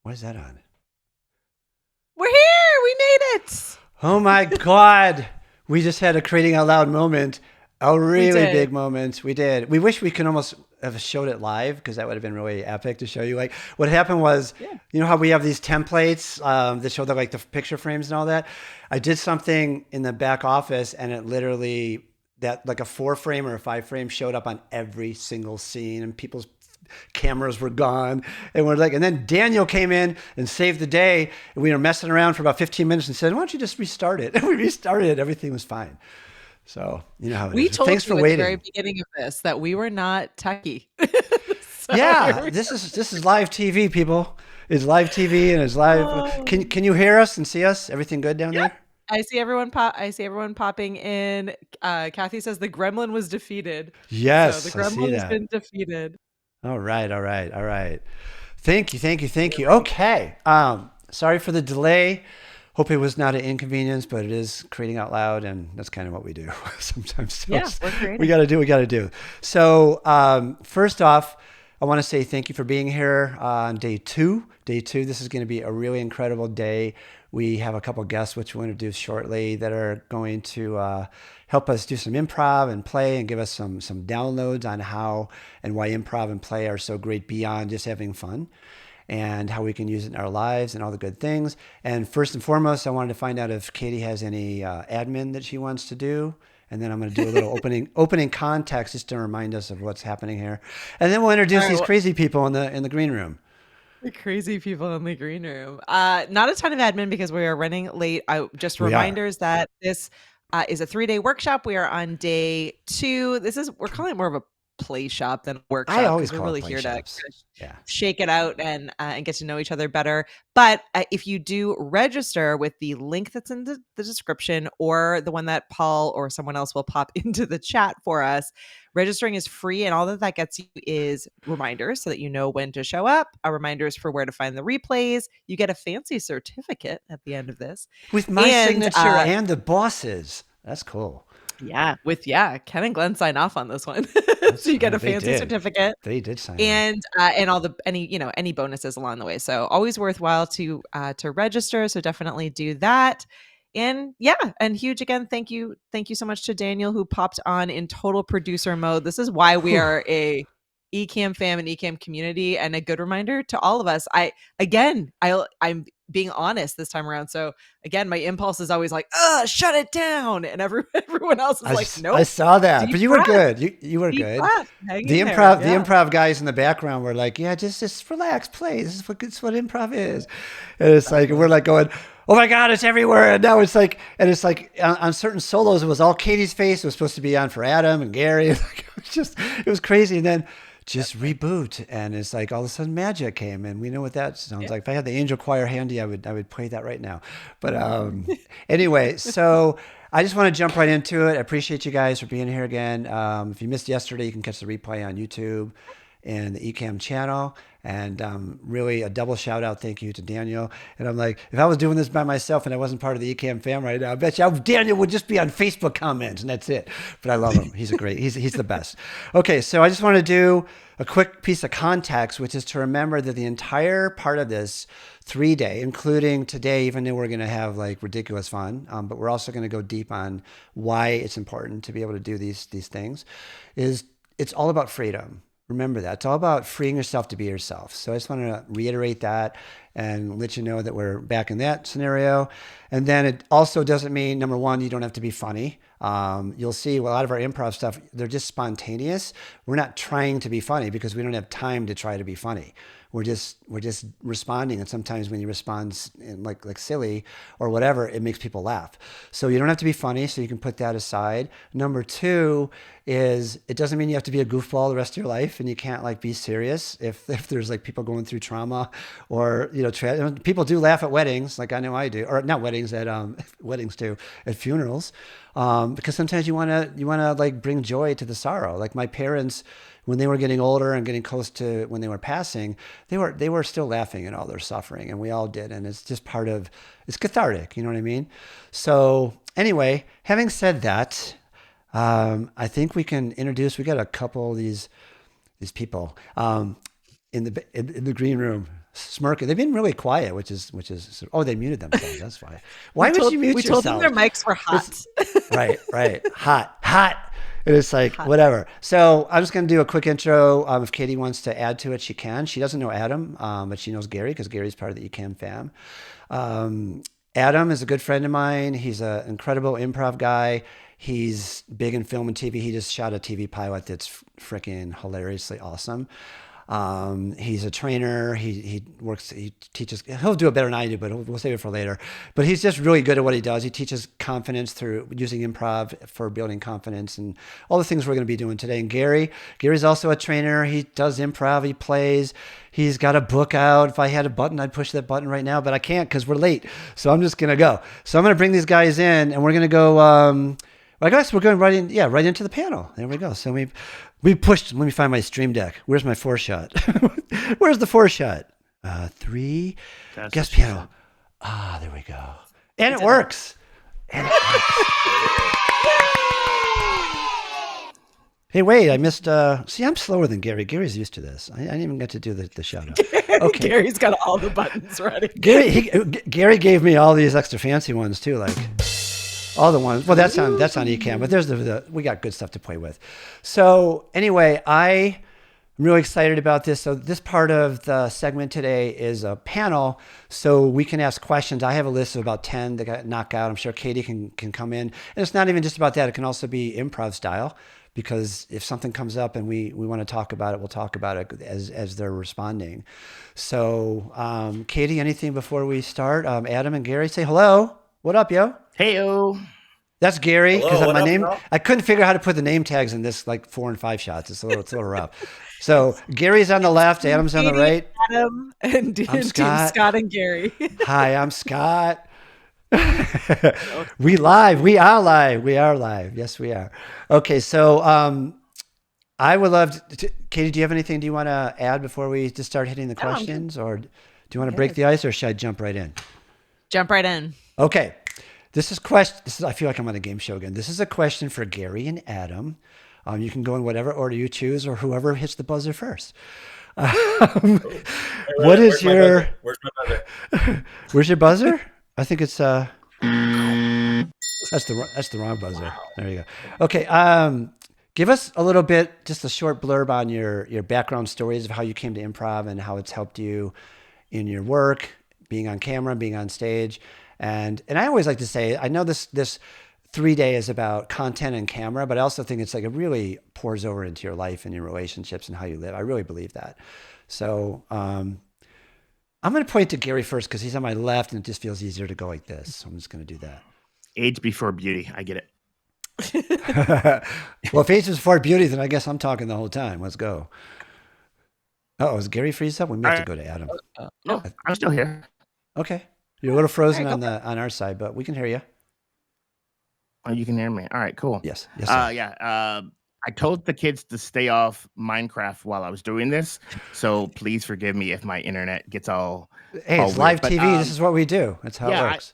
What is that on? We're here. We made it. Oh my God. We just had a creating out loud moment. A We really did. big moment. We did. We wish we could almost have showed it live because that would have been really epic to show you. Like what happened was, Yeah. you know how we have these templates that show the picture frames and all that. I did something in the back office and it literally that like a 4 frame or a 5 frame showed up on every single scene and people's cameras were gone and we're like and then Daniel came in and saved the day and we were messing around for about 15 minutes and said why don't you just restart it and we restarted it, everything was fine. So you know how it We is. told Thanks for you at the very waiting. beginning of this that we were not techie. So here Yeah, we this is live TV, people. It's live TV and it's live. Oh. Can you hear us and see us? Everything good down Yeah. there? I see everyone popping in. Kathy says the gremlin was defeated. So the Yes, I see gremlin has that. been defeated. All right, all right, all right. Thank you, thank you, thank Here you. we go. Okay. Sorry for the delay. Hope it was not an inconvenience, but it is creating out loud, and that's kind of what we do sometimes. So Yeah, we're we creating. got to do what we got to do. So first off, I want to say thank you for being here on day two. Day two, this is going to be a really incredible day. We have a couple guests, which we'll introduce shortly, that are going to help us do some improv and play and give us some downloads on how and why improv and play are so great beyond just having fun and how we can use it in our lives and all the good things. And first and foremost, I wanted to find out if Katie has any admin that she wants to do. And then I'm going to do a little opening context just to remind us of what's happening here. And then we'll All introduce right. these Well, crazy people in the green room. the crazy people in the green room. Not a ton of admin because we are running late. Just We are. reminders that this is a 3-day workshop. We are on day 2. We're calling it more of a play shop than a I workshop always because we're call it really play here to kind shops. of Yeah. shake it out and get to know each other better. But if you do register with the link that's in the description or the one that Paul or someone else will pop into the chat for us, registering is free, and all that gets you is reminders so that you know when to show up, reminders for where to find the replays. You get a fancy certificate at the end of this, With my and signature and the boss's. That's cool. Ken and Glenn sign off on this one, so That's you get a they fancy did. certificate They did sign off. and all the any bonuses along the way. So always worthwhile to register. So definitely do that. And yeah, and huge again, thank you so much to Daniel who popped on in total producer mode. This is why we Whew. are a Ecamm fam and Ecamm community, and a good reminder to all of us. I'm being honest this time around. So again, my impulse is always like, shut it down. And everyone else is like, I nope, saw that, deep but you were breath, good. You were deep good. breath. Hang The in there. improv the Yeah. improv guys in the background were like, yeah, just relax, play. This is what improv is. And it's like we're Exactly. like going, oh my god, it's everywhere. And now it's like on certain solos, it was all Katie's face. It was supposed to be on for Adam and Gary. It was crazy. And then just Exactly. reboot, and it's like all of a sudden magic came, and we know what that sounds Yeah. like. If I had the angel choir handy, I would play that right now. But anyway, so I just want to jump right into it. I appreciate you guys for being here again. If you missed yesterday, you can catch the replay on YouTube and the Ecamm channel. And really, a double shout out thank you to Daniel. And I'm like, if I was doing this by myself and I wasn't part of the Ecamm fam right now, I bet you Daniel would just be on Facebook comments and that's it. But I love him. He's the best. Okay, so I just want to do a quick piece of context, which is to remember that the entire part of this 3 day, including today, even though we're going to have like ridiculous fun, but we're also going to go deep on why it's important to be able to do these things, is it's all about freedom. Remember that. It's all about freeing yourself to be yourself. So I just want to reiterate that and let you know that we're back in that scenario. And then it also doesn't mean, number one, you don't have to be funny. You'll see a lot of our improv stuff, they're just spontaneous. We're not trying to be funny because we don't have time to try to be funny. We're just responding, and sometimes when you respond like silly or whatever, it makes people laugh. So you don't have to be funny, so you can put that aside. Number two is it doesn't mean you have to be a goofball the rest of your life, and you can't like be serious if there's like people going through trauma or people do laugh at weddings, like I know I do, or not weddings at weddings too, at funerals, because sometimes you wanna like bring joy to the sorrow. Like my parents, when they were getting older and getting close to when they were passing, they were still laughing at all their suffering, and we all did, and it's just part of it's cathartic. You know what I mean? So anyway, having said that, I think we can introduce. We got a couple of these people in the green room. smirking. They've been really quiet, which is. Oh, they muted themselves. That's why. Why would you mute we yourself? told them their mics were hot. Right. Hot. And it's like, Hot. whatever. So I'm just going to do a quick intro. If Katie wants to add to it, she can. She doesn't know Adam, but she knows Gary because Gary's part of the Ecamm fam. Adam is a good friend of mine. He's an incredible improv guy. He's big in film and TV. He just shot a TV pilot that's freaking hilariously awesome. He's a trainer. He works. He teaches. He'll do it better than I do, but we'll save it for later. But he's just really good at what he does. He teaches confidence through using improv for building confidence and all the things we're going to be doing today. And Gary's also a trainer. He does improv. He plays. He's got a book out. If I had a button, I'd push that button right now, but I can't because we're late. So I'm just going to go. So I'm going to bring these guys in, and we're going to go. I guess we're going right into the panel. There we go. So we pushed. Let me find my stream deck. Where's my 4-shot? Where's the 4-shot? 3. That's Guest what she piano. There we go. And it works. Hey, wait, I missed. See, I'm slower than Gary. Gary's used to this. I didn't even get to do the shout out. Okay. Gary's got all the buttons ready. Gary gave me all these extra fancy ones too, like all the ones. Well, that's on Ecamm, but there's we got good stuff to play with. So anyway, I'm really excited about this. So this part of the segment today is a panel, so we can ask questions. I have a list of about 10 that got knocked out. I'm sure Katie can come in, and it's not even just about that. It can also be improv style. Because if something comes up and we want to talk about it, we'll talk about it as they're responding. So, Katie, anything before we start? Adam and Gary, say hello. What up, yo? Heyo. That's Gary. Hello, what my up, name, bro? I couldn't figure out how to put the name tags in this like 4 and 5 shots. It's a little rough. So Gary's on the left, Adam's on the right. Adam and Team Scott and Gary. Hi, I'm Scott. We are live. Yes, we are. Okay, so I would love to, Katie, do you have anything you want to add before we just start hitting the questions, or do you want to break the ice, or should I jump right in? Jump right in. Okay, this is I feel like I'm on a game show again. This is a question for Gary and Adam. You can go in whatever order you choose, or whoever hits the buzzer first. Where's your buzzer? Where's your buzzer? I think it's that's the wrong buzzer. There you go. Okay, give us a little bit, just a short blurb on your background stories of how you came to improv and how it's helped you in your work, being on camera, being on stage, and I always like to say, I know this 3-day is about content and camera, but I also think it's like it really pours over into your life and your relationships and how you live. I really believe that. So. I'm going to point to Gary first because he's on my left and it just feels easier to go like this. So I'm just going to do that. Age before beauty. I get it. Well, if age is before beauty, then I guess I'm talking the whole time. Let's go. Oh, is Gary freeze up? We may have to go to Adam. No, I'm still here. Okay. You're a little frozen on our side, but we can hear you. Oh, you can hear me. All right, cool. Yes. Yes. Sir. Yeah. I told the kids to stay off Minecraft while I was doing this, so please forgive me if my internet gets all. Hey, it's live TV. This is what we do. That's how it works.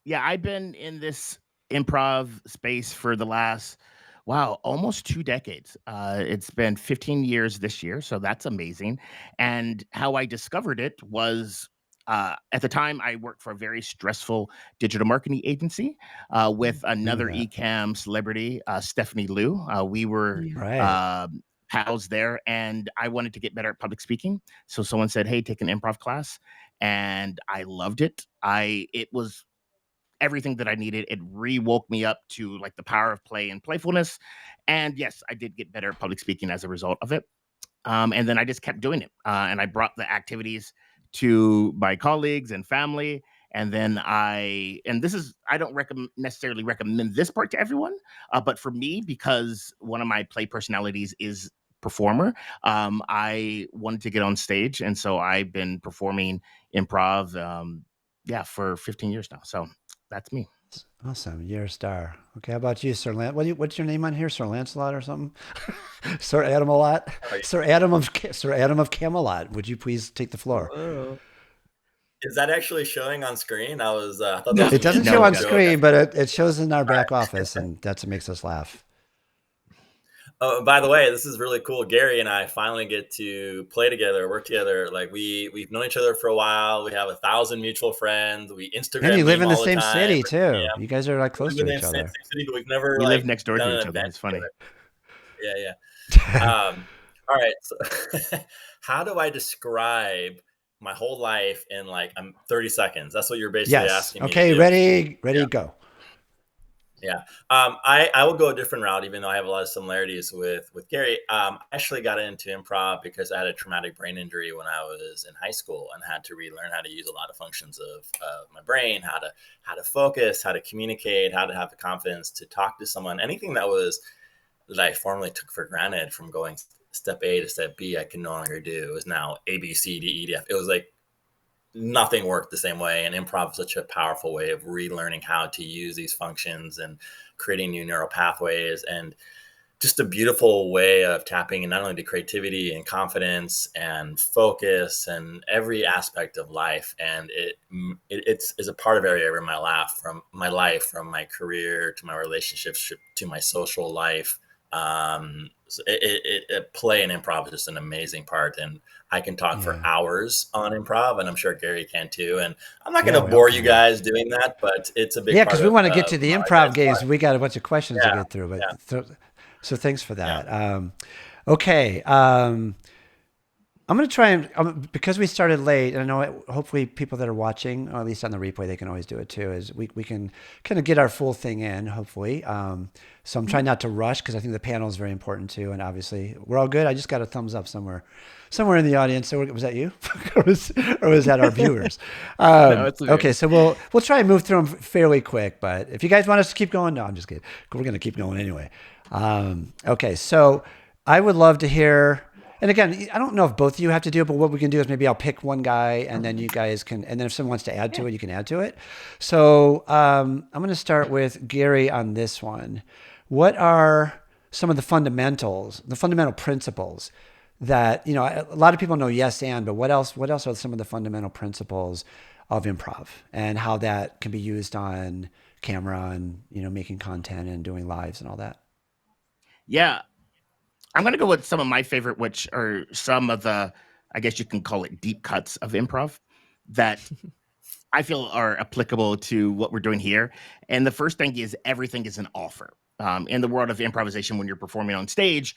I've been in this improv space for the last, almost 2 decades. It's been 15 years this year, so that's amazing. And how I discovered it was. At the time, I worked for a very stressful digital marketing agency with another Ecamm celebrity, Stephanie Liu. We were pals there, and I wanted to get better at public speaking. So someone said, "Hey, take an improv class," and I loved it. It was everything that I needed. It re-woke me up to like the power of play and playfulness. And yes, I did get better at public speaking as a result of it. And then I just kept doing it, and I brought the activities to my colleagues and family. And then I don't necessarily recommend this part to everyone, but for me, because one of my play personalities is performer, I wanted to get on stage. And so I've been performing improv, for 15 years now. So that's me. Awesome. You're a star. Okay. How about you, Sir Lance? What's your name on here? Sir Lancelot or something? Sir Adam a lot? Sir Adam of Camelot. Would you please take the floor? Is that actually showing on screen? I thought No, it doesn't show on screen, but it shows in our back office, and that's what makes us laugh. Oh, by the way, this is really cool. Gary and I finally get to play together, work together. Like we've known each other for a while. We have 1,000 mutual friends. We And you Instagram live meme in the all the same time. city too. Yeah, You guys are like we close live to in the each same other. city, but we've never We live like next door done to an each other. event It's funny. together. Yeah, yeah. All right. So how do I describe my whole life in like 30 seconds? That's what you're basically Yes. asking me to Okay. do. Ready, go. Yeah. I will go a different route, even though I have a lot of similarities with Gary. I actually got into improv because I had a traumatic brain injury when I was in high school and had to relearn how to use a lot of functions of my brain, how to focus, how to communicate, how to have the confidence to talk to someone. Anything that I formerly took for granted, from going step A to step B, I can no longer do. It was now A, B, C, D, E, D, F. It was like nothing worked the same way. And improv is such a powerful way of relearning how to use these functions and creating new neural pathways, and just a beautiful way of tapping in not only to creativity and confidence and focus and every aspect of life. And it's a part of every area of my life, from my career to my relationships to my social life. Play and improv is just an amazing part, and I can talk for Yeah. hours on improv, and I'm sure Gary can too. And I'm not going Yeah, to we all bore you can. guys doing that, but it's a big Yeah, part because we want to get to of the my improv life's games. life. We got a bunch of questions to Yeah, get through, but yeah, so thanks for yeah. that. Okay. I'm going to try and because we started late, and I know hopefully people that are watching, or at least on the replay, they can always do it too. Is we can kind of get our full thing in, hopefully. So I'm trying not to rush because I think the panel is very important too, and obviously we're all good. I just got a thumbs up somewhere in the audience. So was that you, or was that our viewers? No, it's okay. Okay, so we'll try and move through them fairly quick. But if you guys want us to keep going, no, I'm just kidding. We're going to keep going anyway. Okay, so I would love to hear. And again, I don't know if both of you have to do it, but what we can do is maybe I'll pick one guy, and then you guys can, and then if someone wants to add to it, you can add to it. So I'm going to start with Gary on this one. What are some of the fundamental principles that, a lot of people know yes and, but what else are some of the fundamental principles of improv and how that can be used on camera and, making content and doing lives and all that? Yeah, I'm going to go with some of my favorite, which are some of the, I guess you can call it deep cuts of improv that I feel are applicable to what we're doing here. And the first thing is everything is an offer. In the world of improvisation, when you're performing on stage,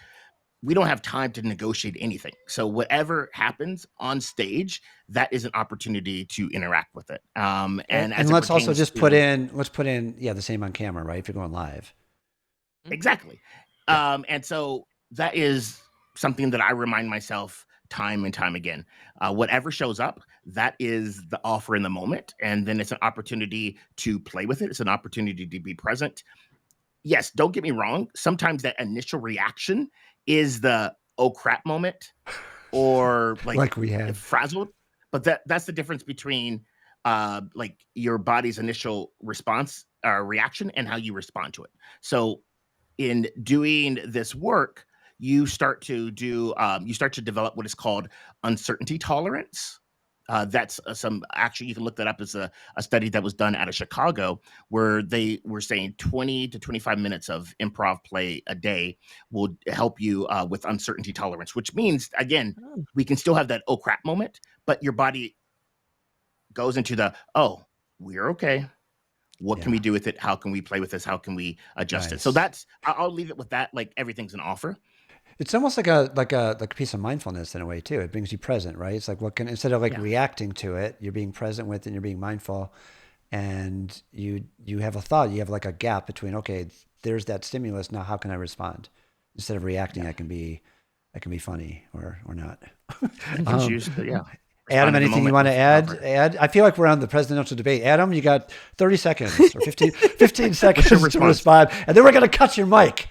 we don't have time to negotiate anything. So whatever happens on stage, that is an opportunity to interact with it. And as And it let's also pertains just put to in, the same on camera, right? If you're going live. exactly. Yeah. And so that is something that I remind myself time and time again. Whatever shows up, that is the offer in the moment. And then it's an opportunity to play with it. It's an opportunity to be present. Yes, don't get me wrong. Sometimes that initial reaction is the oh crap moment or like Like we had. frazzled. But that's the difference between like your body's initial response or reaction and how you respond to it. So in doing this work, you start to develop what is called uncertainty tolerance. That's some actually, you can look that up as a study that was done out of Chicago, where they were saying 20 to 25 minutes of improv play a day will help you with uncertainty tolerance, which means, again, Oh, we can still have that oh crap moment, but your body goes into the, oh, we're okay. What can Yeah. we do with it? How can we play with this? How can we adjust it? So Nice. I'll leave it with that. Like everything's an offer. It's almost like a piece of mindfulness in a way too. It brings you present, right? It's like instead of like Yeah. reacting to it, you're being present with it and you're being mindful, and you have a thought. You have like a gap between, okay, there's that stimulus. Now how can I respond? Instead of reacting, Yeah. I can be funny or not. You can Um, choose to, yeah, Adam, respond to the anything you moment want to with an offer. add? I feel like we're on the presidential debate. Adam, you got 30 seconds or 15 What's your seconds to response? respond, and then we're going to cut your mic.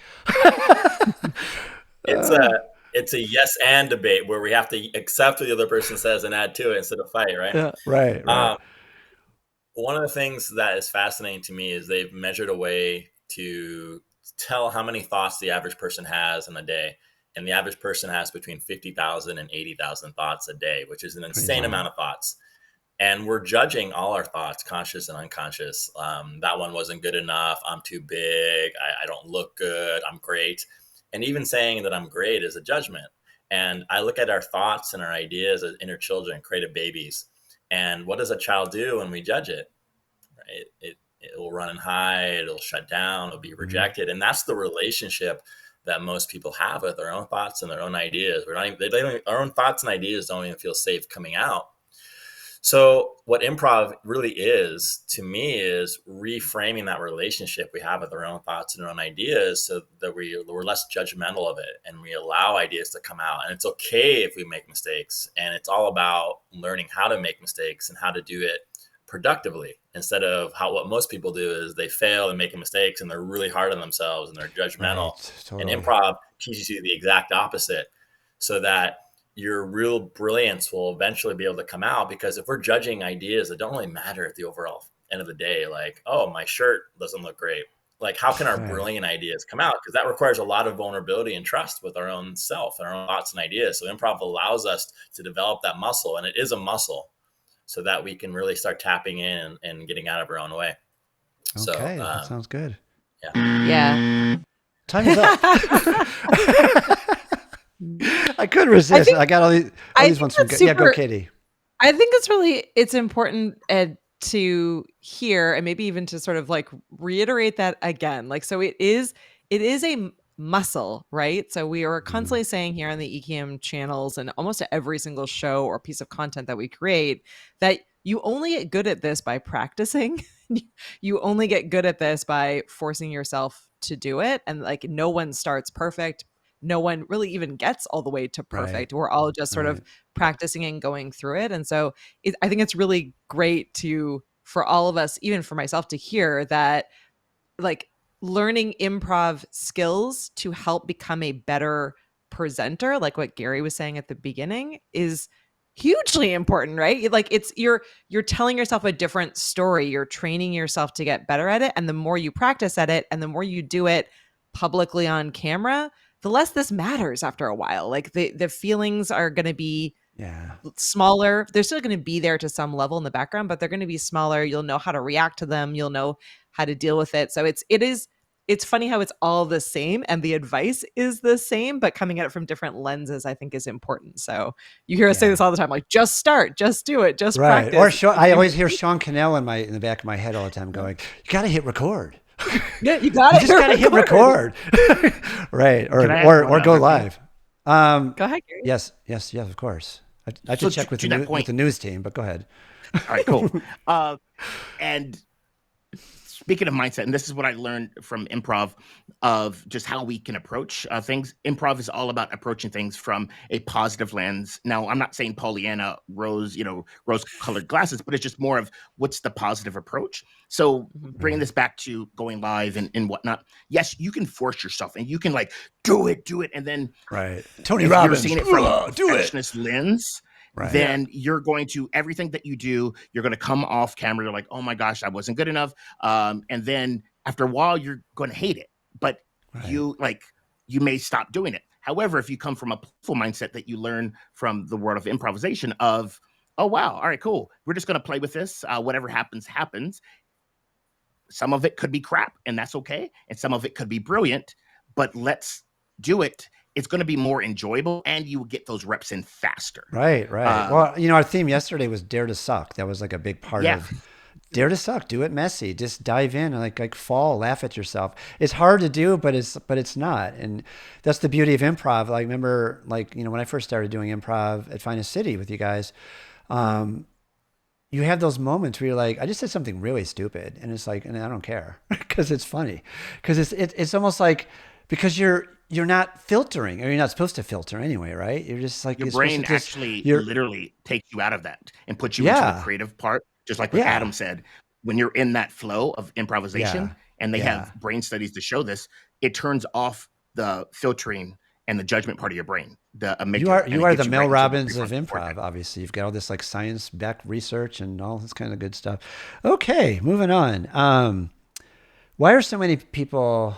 It's Uh, a yes and debate where we have to accept what the other person says and add to it instead of fight, right? yeah, right. Um, One of the things that is fascinating to me is they've measured a way to tell how many thoughts the average person has in a day. And the average person has between 50,000 and 80,000 thoughts a day, which is an insane Crazy. amount of thoughts. And we're judging all our thoughts, conscious and unconscious. That one wasn't good enough. I'm too big. I don't look good. I'm great. And even saying that I'm great is a judgment. And I look at our thoughts and our ideas as inner children, creative babies. And what does a child do when we judge it? Right? It will run and hide, it'll shut down, it'll be rejected. And that's the relationship that most people have with their own thoughts and their own ideas. Our own thoughts and ideas don't even feel safe coming out. So what improv really is to me is reframing that relationship we have with our own thoughts and our own ideas, so that we're less judgmental of it and we allow ideas to come out. And it's okay if we make mistakes. And it's all about learning how to make mistakes and how to do it productively, instead of what most people do is they fail and make mistakes and they're really hard on themselves and they're judgmental. Right, totally. And improv teaches you the exact opposite, so that your real brilliance will eventually be able to come out. Because if we're judging ideas that don't really matter at the overall end of the day, like, oh, my shirt doesn't look great, like, how can our Right. brilliant ideas come out? Because that requires a lot of vulnerability and trust with our own self and our own thoughts and ideas. So improv allows us to develop that muscle, and it is a muscle, so that we can really start tapping in and getting out of our own way. So, Okay, that sounds good. Yeah. Time is up. I couldn't resist. I got all these think ones from that's yeah, go super- Katie. I think it's important, Ed, to hear, and maybe even to sort of like reiterate that again. Like, so it is a muscle, right? So we are constantly saying here on the EKM channels and almost every single show or piece of content that we create, that you only get good at this by practicing. You only get good at this by forcing yourself to do it. And like, no one starts perfect. No one really even gets all the way to perfect. We're all just sort of practicing and going through it. And so I think it's really great for all of us, even for myself, to hear that, like, learning improv skills to help become a better presenter, like what Gary was saying at the beginning, is hugely important, right? Like, you're telling yourself a different story. You're training yourself to get better at it. And the more you practice at it and the more you do it publicly on camera, the less this matters after a while. Like, the feelings are going to be smaller. They're still going to be there to some level in the background, but they're going to be smaller. You'll know how to react to them. You'll know how to deal with it. So it's funny how it's all the same and the advice is the same, but coming at it from different lenses, I think, is important. So you hear us say this all the time, like, just start, just do it, just practice. Or I always hear Sean Cannell in the back of my head all the time going, you got to hit record. Yeah, you got it. You just got to hit record. Right. Or go live. Go ahead, Gary. Yes, of course. I should check with the news team, but go ahead. All right, cool. And speaking of mindset, and this is what I learned from improv, of just how we can approach things. Improv is all about approaching things from a positive lens. Now, I'm not saying Pollyanna rose-colored glasses, but it's just more of what's the positive approach. So bringing this back to going live and whatnot, yes, you can force yourself and you can like do it. And then Tony Robbins, you're seeing it from a perfectionist lens. Then you're going to, everything that you do, you're going to come off camera. You're like, oh my gosh, I wasn't good enough. And then after a while, you're going to hate it. But you may stop doing it. However, if you come from a playful mindset that you learn from the world of improvisation of, oh, wow, all right, cool. We're just going to play with this. Whatever happens, happens. Some of it could be crap, and that's okay. And some of it could be brilliant, but let's do it. It's going to be more enjoyable, and you will get those reps in faster. Right. Well, our theme yesterday was Dare to Suck. That was like a big part of Dare to Suck. Do it messy. Just dive in and like fall, laugh at yourself. It's hard to do, but it's not. And that's the beauty of improv. I remember, when I first started doing improv at Finest City with you guys, you have those moments where you're like, I just said something really stupid, and it's like, and I don't care because it's funny, because it's almost like, because you're not filtering, or you're not supposed to filter anyway, right? You're just like, your brain actually literally takes you out of that and puts you into the creative part. Just like what Adam said, when you're in that flow of improvisation, and they have brain studies to show this, it turns off the filtering and the judgment part of your brain. You are the Mel Robbins of improv. Obviously, you've got all this like science-backed research and all this kind of good stuff. Okay, moving on. Why are so many people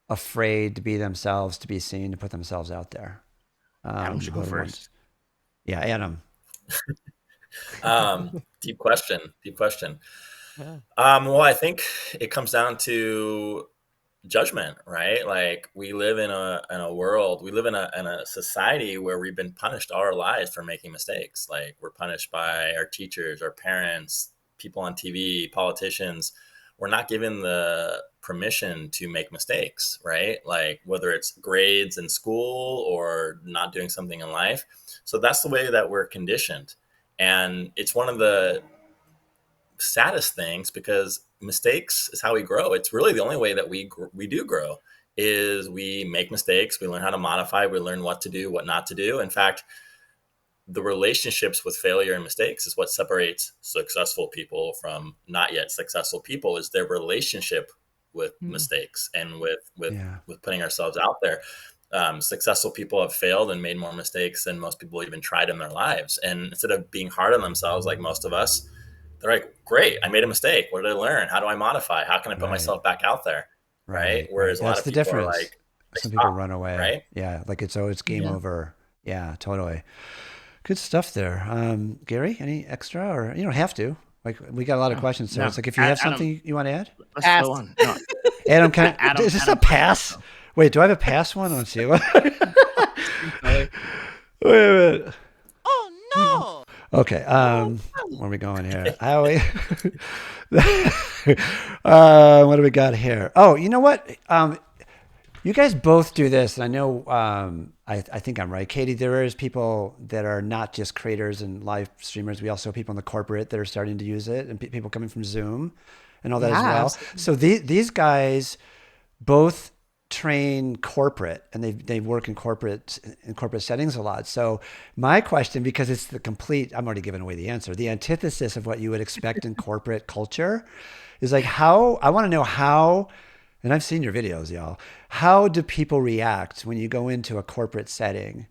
afraid to be themselves, to be seen, to put themselves out there? Adam should go first. Yeah, Adam. Deep question. Well, I think it comes down to judgment, right? Like we live in a world, we live in a society where we've been punished all our lives for making mistakes. Like we're punished by our teachers, our parents, people on TV, politicians. We're not given the permission to make mistakes, right? Like whether it's grades in school or not doing something in life. So that's the way that we're conditioned. And it's one of the saddest things because mistakes is how we grow. It's really the only way that we do grow is we make mistakes, we learn how to modify, we learn what to do, what not to do. In fact, the relationships with failure and mistakes is what separates successful people from not yet successful people is their relationship with mistakes and with putting ourselves out there. Successful people have failed and made more mistakes than most people even tried in their lives. And instead of being hard on themselves, like most of us, they're like, great, I made a mistake. What did I learn? How do I modify? How can I put myself back out there? Right. Whereas a lot That's of the people are difference. like, Some people stop, run away. right? Yeah, like it's game Yeah. over. Yeah, totally. Good stuff there. Gary, any extra, or you don't have to. Like we got a lot of No, questions, so no. it's like if you have Adam, something you want to add. let's Pass. go on. No, Adam, can I, Adam, is this a Adam, pass? no. Wait, do I have a pass one? Let's see. Wait Sorry. a minute. Oh no! Okay. Where are we going here? How we, what do we got here? Oh, you know what? You guys both do this, and I know I think I'm right, Katie. There is people that are not just creators and live streamers. We also have people in the corporate that are starting to use it, and people coming from Zoom and all that as Yeah, well. absolutely. So these guys both train corporate, and they work in corporate settings a lot. So my question, because it's the complete, I'm already giving away the answer, the antithesis of what you would expect in corporate culture, is like how I want to know how. And I've seen your videos, y'all. How do people react when you go into a corporate setting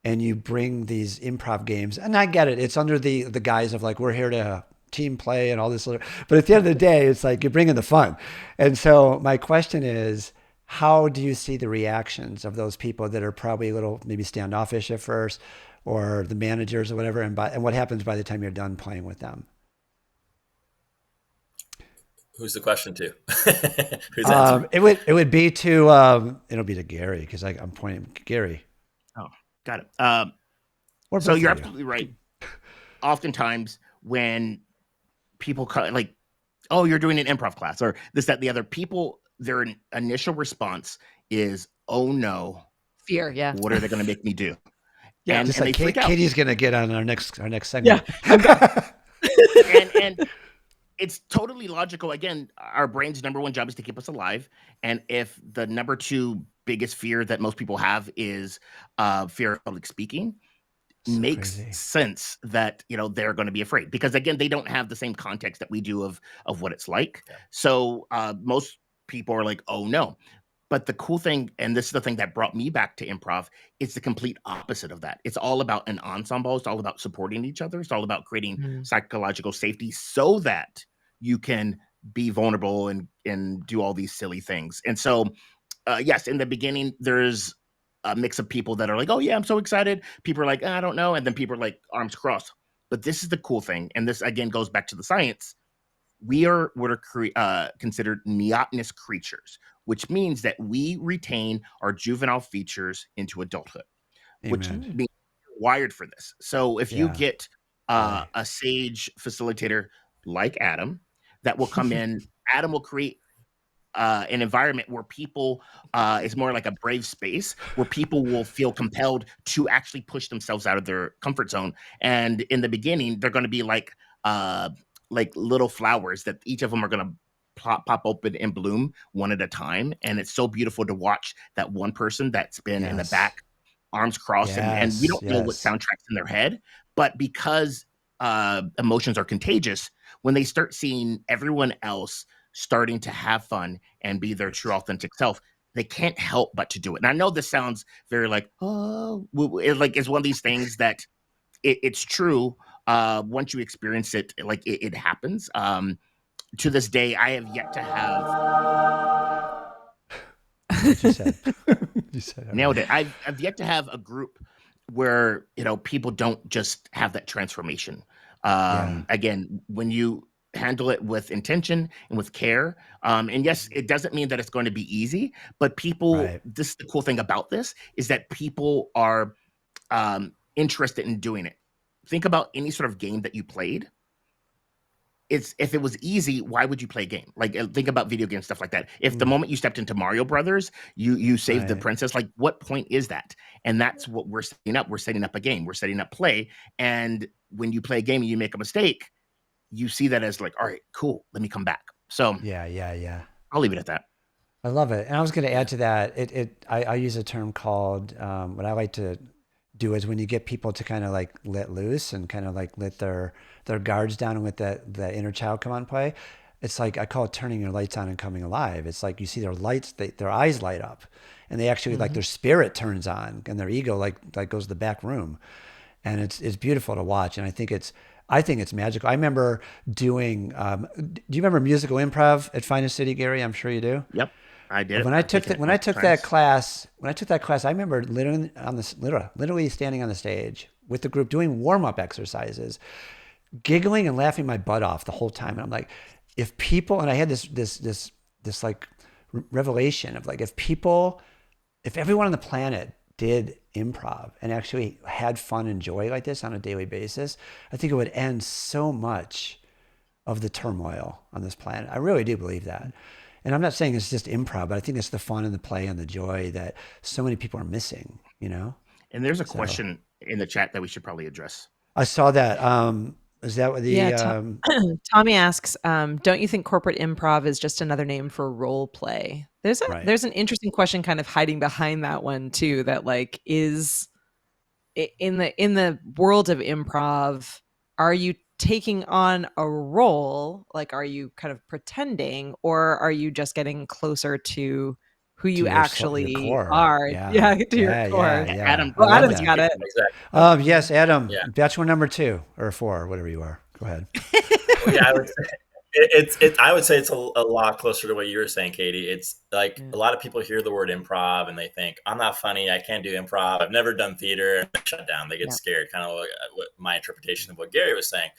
and you bring these improv games? And I get it. It's under the guise of like, we're here to team play and all this. But at the end of the day, it's like you're bringing the fun. And so my question is, how do you see the reactions of those people that are probably a little maybe standoffish at first, or the managers or whatever? And what happens by the time you're done playing with them? Who's the question to? Who's answering? It would be to it'll be to Gary because I'm pointing Gary. Oh, got it. Or So both you're of you. absolutely right. Oftentimes when people like, oh, you're doing an improv class or this, that, and the other, people, their initial response is, oh no, Fear. Yeah. what are they going to make me do? Yeah. And Just they like freak out. Katie's gonna get on our next segment. Yeah. And it's totally logical. Again, our brain's number one job is to keep us alive. And if the number two biggest fear that most people have is fear of public speaking, So makes crazy. sense that they're going to be afraid because again they don't have the same context that we do of what it's like. Yeah. So most people are like, oh no. But the cool thing, and this is the thing that brought me back to improv, it's the complete opposite of that. It's all about an ensemble. It's all about supporting each other. It's all about creating Mm. psychological safety so that you can be vulnerable and do all these silly things. And so yes, in the beginning, there's a mix of people that are like, oh, yeah, I'm so excited. People are like, I don't know. And then people are like, arms crossed. But this is the cool thing. And this, again, goes back to the science. We are what are considered neotenous creatures, which means that we retain our juvenile features into adulthood, which Amen. means you're wired for this. So if you Yeah. get Right. a sage facilitator like Adam that will come in, Adam will create an environment where people is more like a brave space where people will feel compelled to actually push themselves out of their comfort zone. And in the beginning, they're going to be like little flowers that each of them are going to pop open and bloom one at a time. And it's so beautiful to watch that one person that's been in the Yes. back, arms crossed, and we don't know what Yes. soundtrack's in their head, but because emotions are contagious, when they start seeing everyone else starting to have fun and be their true authentic self, they can't help but to do it. And I know this sounds very like, oh, like it's one of these things that it's true. Once you experience it, like it happens. To this day, I have yet to have What you said. You said it. nailed it. I've yet to have a group where people don't just have that transformation. Yeah. Again, when you handle it with intention and with care. And yes, it doesn't mean that it's going to be easy, but people, Right. this is the cool thing about this, is that people are interested in doing it. Think about any sort of game that you played. It's if it was easy, why would you play a game? Like think about video game stuff like that. If the Mm. moment you stepped into Mario Brothers, you saved the Right. princess, like what point is that? And that's what we're setting up. We're setting up a game. We're setting up play. And when you play a game and you make a mistake, you see that as like, all right, cool, let me come back. So Yeah. I'll leave it at that. I love it. And I was going to add to that. I use a term called what I like to do is when you get people to kind of like let loose and kind of like let their guards down and let that inner child come on play. It's like I call it turning your lights on and coming alive. It's like you see their lights, their eyes light up, and they actually like their spirit turns on, and their ego like goes to the back room, and it's beautiful to watch. And I think it's magical. I remember doing. Do you remember musical improv at Finest City, Gary? I'm sure you do. Yep, I did. When I took that class, I remember literally standing on the stage with the group doing warm up exercises, giggling and laughing my butt off the whole time. And I'm like, if people, and I had this like revelation of like, if everyone on the planet did improv and actually had fun and joy like this on a daily basis, I think it would end so much of the turmoil on this planet. I really do believe that. And I'm not saying it's just improv, but I think it's the fun and the play and the joy that so many people are missing, you know? And there's a So question in the chat that we should probably address. I saw that. Is that what the, Yeah, Tommy asks, don't you think corporate improv is just another name for role play? right. There's an interesting question kind of hiding behind that one too, that like is in the world of improv, are you taking on a role? Like, are you kind of pretending, or are you just getting closer to who To you your actually core. are? Yeah. Yeah, to your core. Adam, I Well, love Adam's that. got it. Exactly. Yes, Adam, Yeah. bachelor number 2 or 4, whatever you are. Go ahead. Well, yeah, I would say I would say it's a lot closer to what you were saying, Katie. It's like Yeah. a lot of people hear the word improv and they think I'm not funny. I can't do improv. I've never done theater. And they shut down. They get Yeah. scared. Kind of like what my interpretation of what Gary was saying.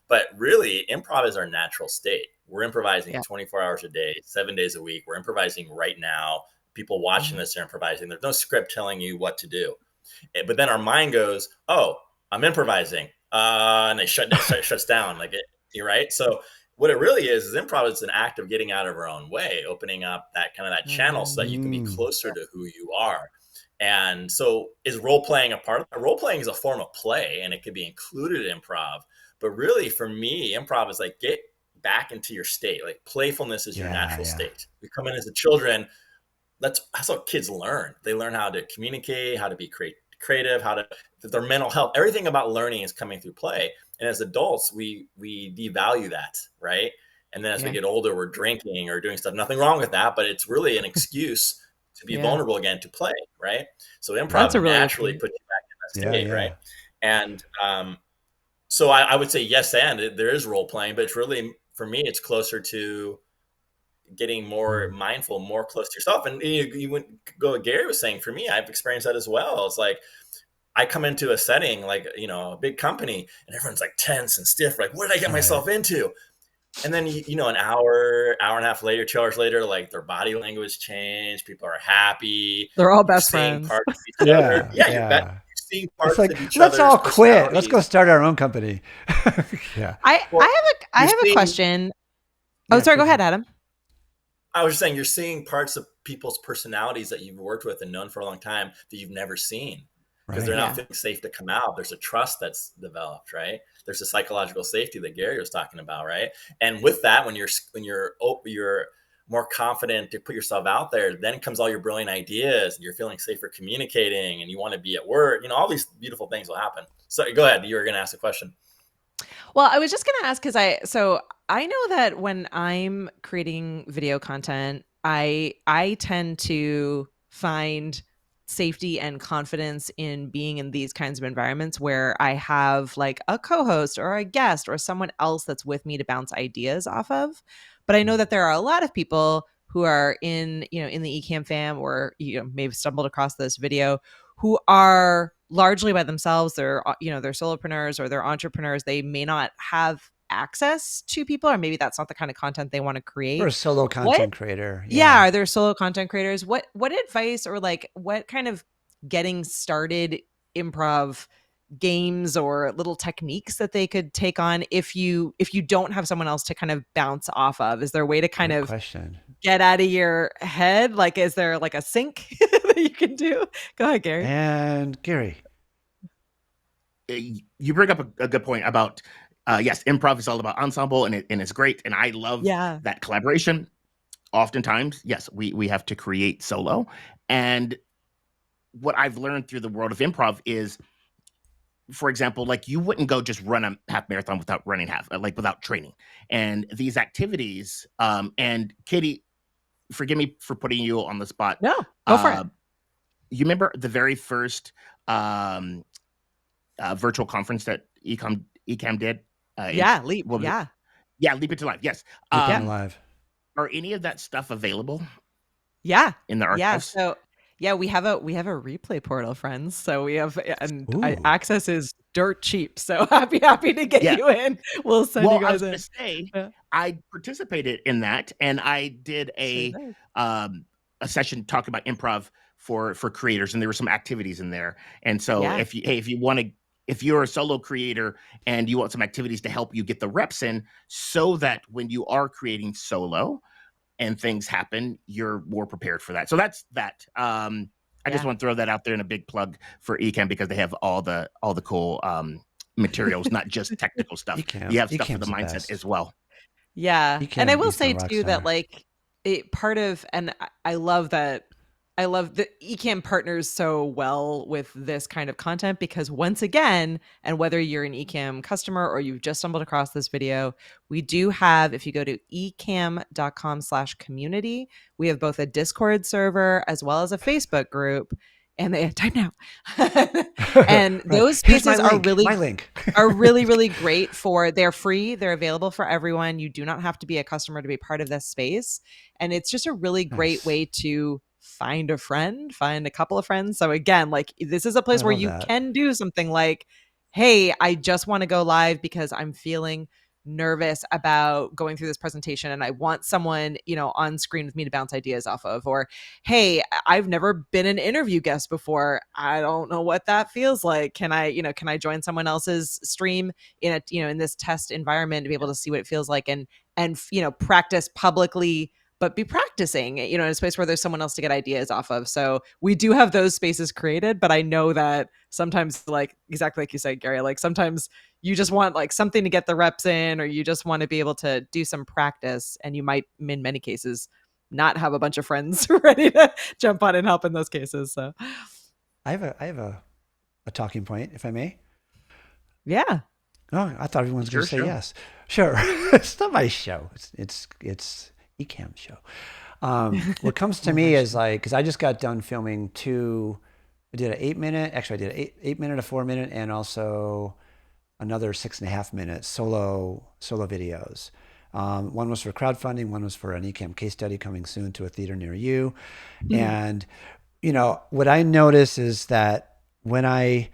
But really, improv is our natural state. We're improvising Yeah. 24 hours a day, 7 days a week. We're improvising right now. People watching Mhm. this are improvising. There's no script telling you what to do. But then our mind goes, "Oh, I'm improvising," and they shuts down. Like you're right. So what it really is improv is an act of getting out of our own way, opening up that kind of that channel so that you can be Mm. closer to who you are. And so is role playing a part of that? Role playing is a form of play and it could be included in improv. But really for me, improv is like get back into your state. Like playfulness is your natural state. We come in as a children. That's how kids learn. They learn how to communicate, how to be creative, how to their mental health. Everything about learning is coming through play. And as adults, we devalue that, right? And then as we Yeah. get older, we're drinking or doing stuff. Nothing wrong with that, but it's really an excuse to be Yeah. vulnerable again to play, right? So That's improv a really good naturally point. puts you back in that Yeah, state, yeah. right? And so I would say yes, and there is role playing, but it's really for me, it's closer to getting more Mm. mindful, more close to yourself. And you went go what Gary was saying. For me, I've experienced that as well. It's like I come into a setting like a big company, and everyone's like tense and stiff. Like, what did I get Right. myself into? And then an hour and a half later, 2 hours later, like their body language changed. People are happy. They're all You're best seeing friends. parts of each other. Yeah, You're yeah. seeing It's parts like, of each let's other's all quit. Let's go personalities. start our own company. Yeah. Well, I you're have a seeing question. Oh, Yeah, sorry, go please. ahead, Adam. I was just saying, you're seeing parts of people's personalities that you've worked with and known for a long time that you've never seen because they're Right. not Yeah. feeling safe to come out. There's a trust that's developed, right? There's a psychological safety that Gary was talking about, right? And with that, when you're more confident to put yourself out there, then comes all your brilliant ideas, and you're feeling safer communicating, and you want to be at work. All these beautiful things will happen. So go ahead. You were going to ask a question. Well, I was just going to ask because I know that when I'm creating video content, I tend to find safety and confidence in being in these kinds of environments where I have like a co-host or a guest or someone else that's with me to bounce ideas off of. But I know that there are a lot of people who are in the Ecamm fam or maybe stumbled across this video who are largely by themselves. They're they're solopreneurs or they're entrepreneurs. They may not have access to people, or maybe that's not the kind of content they want to For create. a solo What content creator, yeah, yeah. are there solo content creators? What advice, or like what kind of getting started improv games or little techniques that they could take on if you don't have someone else to kind of bounce off of? Is there a way to kind Good of question. get out of your head? Like, is there like a sync that you can do? Go ahead, Gary. And Gary, You bring up a good point about yes, improv is all about ensemble, and it's great, and I love Yeah. that collaboration. Oftentimes, yes, we have to create solo, and what I've learned through the world of improv is, for example, like you wouldn't go just run a half marathon without running half, like without training. And these activities, and Katie, forgive me for putting you on the spot. No, go for it. You remember the very first virtual conference that Ecam did? Yeah, Leap. What was it? Yeah. Yeah, Leap Into Life. Yes. Leaping Alive. Are any of that stuff available Yeah. in the Yeah. archives? So yeah, we have a replay portal, friends. So we have, and Ooh. access is dirt cheap. So happy to get Yeah. you in. We'll send Well, you I guys was going in. to say, Yeah. I participated in that, and I did Sure does. a session talking about improv for creators, and there were some activities in there. And so, Yeah. if you're a solo creator and you want some activities to help you get the reps in, so that when you are creating solo and things happen, you're more prepared for that. So that's that. I just Yeah. want to throw that out there in a big plug for Ecamm, because they have all the cool materials, not just technical stuff. Ecamm. You have stuff for Ecamm's the the mindset best. as well. Yeah. And I Ecamm will is the say rock too that star. like it part of, and I love that. I love that Ecamm partners so well with this kind of content, because once again, and whether you're an Ecamm customer or you've just stumbled across this video, we do have, if you go to ecamm.com/community, we have both a Discord server as well as a Facebook group. And they time now. And Right. those Here's my spaces are link. really My link. really great for, they're free, they're available for everyone. You do not have to be a customer to be part of this space. And it's just a really great Nice. way to find a friend, find a couple of friends. So again, like this is a I place where love you that. can do something like, hey, I just want to go live because I'm feeling nervous about going through this presentation and I want someone, on screen with me to bounce ideas off of. Or, hey, I've never been an interview guest before. I don't know what that feels like. Can I join someone else's stream in in this test environment to be able to see what it feels like, and practice publicly, but be practicing, in a space where there's someone else to get ideas off of. So we do have those spaces created, but I know that sometimes, like exactly like you said, Gary, like sometimes you just want like something to get the reps in, or you just want to be able to do some practice, and you might, in many cases, not have a bunch of friends ready to jump on and help in those cases. So I have a talking point, if I may. yeah. Oh, I thought everyone was going to say Sure. yes. Sure. It's not my show. It's Ecamm's show. What comes to me is like, because I just got done filming I did an 8-minute, actually I did an 8-minute, a 4-minute, and also another 6.5-minute solo videos. One was for crowdfunding, one was for an Ecamm case study coming soon to a theater near you. And, what I notice is that when I